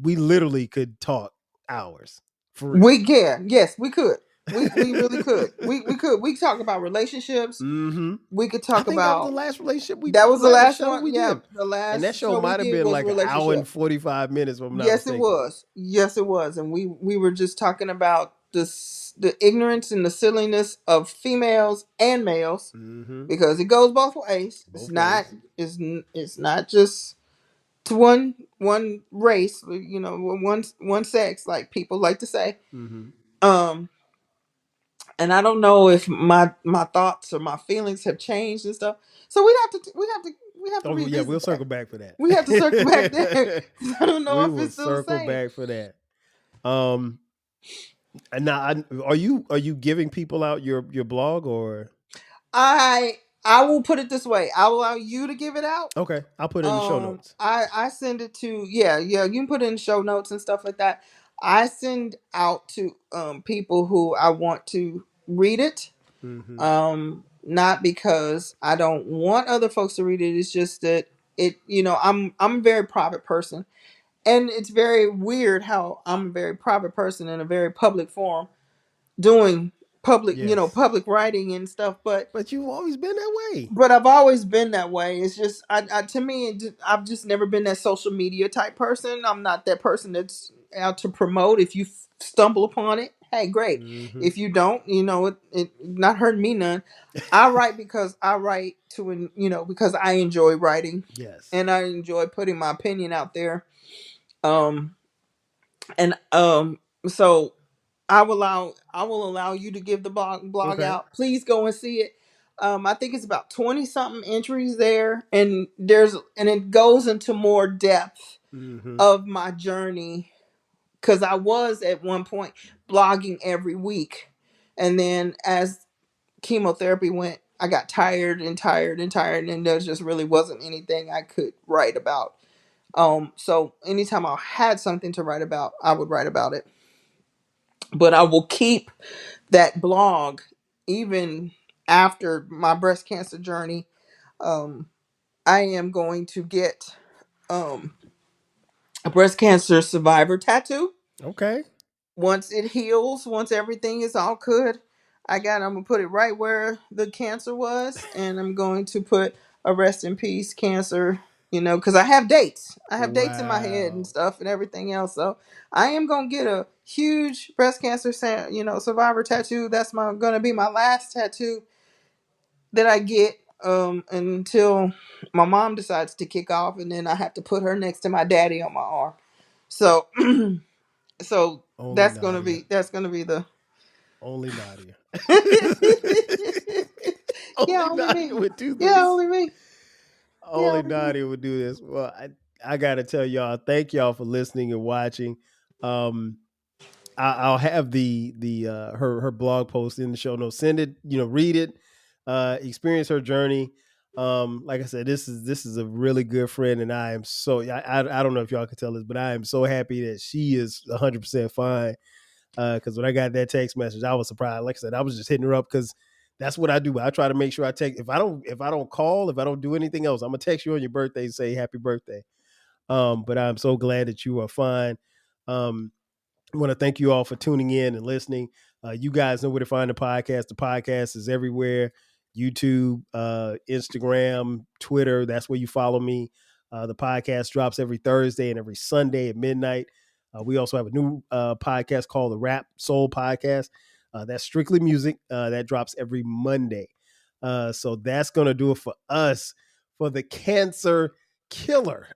We literally could talk hours for real. We can. Yes, we could. We really could. We could. We could talk about relationships. Mm-hmm. We could I talk think that was the about. last relationship That was the last show one. we Yeah, did. the And that last show show we might have did been was like an hour and relationship. 45 minutes, if I'm not Yes, it mistaken. was. Yes, it was. And we were just talking about the ignorance and the silliness of females and males, Mm-hmm. because it goes both ways. Both ways. It's not just to one race, one sex, like people like to say. Mm-hmm. Um, and I don't know if my thoughts or my feelings have changed and stuff. So we have to Oh yeah, revisit we'll that. circle back for that. We have to circle back there. I don't know We if will it's still the circle same. back for that. And now, are you giving people out your blog, or? I will put it this way. I will allow you to give it out. Okay, I'll put it in the show notes. I send it to you can put it in show notes and stuff like that. I send out to people who I want to read it. Mm-hmm. Not because I don't want other folks to read it. It's just that I'm a very private person, and it's very weird how I'm a very private person in a very public forum doing public Yes. public writing and stuff, but you've always been that way. I've always been that way. It's just, to me, I've just never been that social media type person. I'm not that person that's out to promote. If you stumble upon it, hey, great. Mm-hmm. If you don't, it not hurting me none. I write because I write because I enjoy writing. Yes. And I enjoy putting my opinion out there. And so I will allow you to give the blog Okay. out. Please go and see it. I think it's about 20 something entries there, and it goes into more depth Mm-hmm. of my journey, because I was at one point blogging every week, and then as chemotherapy went, I got tired, and there just really wasn't anything I could write about. So anytime I had something to write about, I would write about it. But I will keep that blog even after my breast cancer journey. I am going to get a breast cancer survivor tattoo. Okay. Once it heals, once everything is all good, I'm gonna put it right where the cancer was, and I'm going to put a rest in peace cancer, because I have dates. I have dates in my head and Wow. stuff and everything else. So I am gonna get a huge breast cancer, survivor tattoo. That's gonna be my last tattoo that I get until my mom decides to kick off, and then I have to put her next to my daddy on my arm. So so Only Nadia. that's gonna be the Only Nadia. yeah, Only only Nadia me. would do Yeah, this. only me. Yeah, Only only me. Nadia would do this. Well, I gotta tell y'all, thank y'all for listening and watching. Um, I'll have the her blog post in the show notes. Send it, read it, experience her journey. Like I said, this is a really good friend, and I am I don't know if y'all can tell this, but I am so happy that she is 100% fine. Because when I got that text message, I was surprised. Like I said, I was just hitting her up because that's what I do. I try to make sure I text. If I don't call, if I don't do anything else, I'm gonna text you on your birthday and say happy birthday. But I'm so glad that you are fine. I want to thank you all for tuning in and listening. You guys know where to find the podcast. The podcast is everywhere: YouTube, Instagram, Twitter. That's where you follow me. The podcast drops every Thursday and every Sunday at midnight. We also have a new podcast called the Rap Soul Podcast. That's strictly music. That drops every Monday. So that's going to do it for us for the Cancer Killer.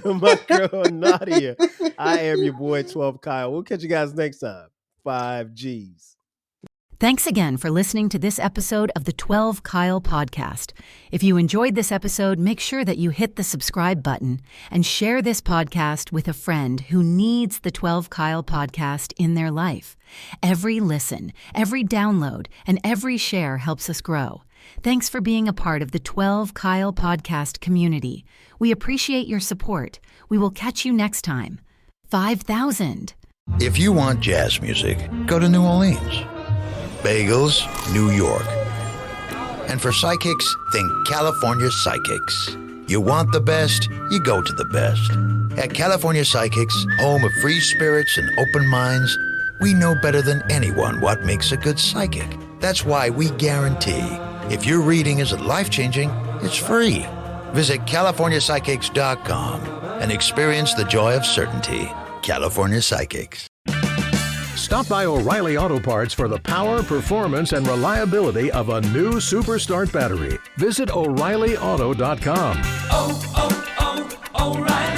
My girl Nadia. I am your boy 12 Kyle. We'll catch you guys next time. 5Gs. Thanks again for listening to this episode of the 12 Kyle podcast. If you enjoyed this episode, make sure that you hit the subscribe button and share this podcast with a friend who needs the 12 Kyle podcast in their life. Every listen, every download, and every share helps us grow. Thanks for being a part of the 12 Kyle podcast community. We appreciate your support. We will catch you next time. 5,000. If you want jazz music, go to New Orleans. Bagels, New York. And for psychics, think California Psychics. You want the best, you go to the best. At California Psychics, home of free spirits and open minds, we know better than anyone what makes a good psychic. That's why we guarantee, if your reading isn't life-changing, it's free. Visit CaliforniaPsychics.com and experience the joy of certainty. California Psychics. Stop by O'Reilly Auto Parts for the power, performance, and reliability of a new Super Start battery. Visit O'ReillyAuto.com. Oh, oh, oh, O'Reilly.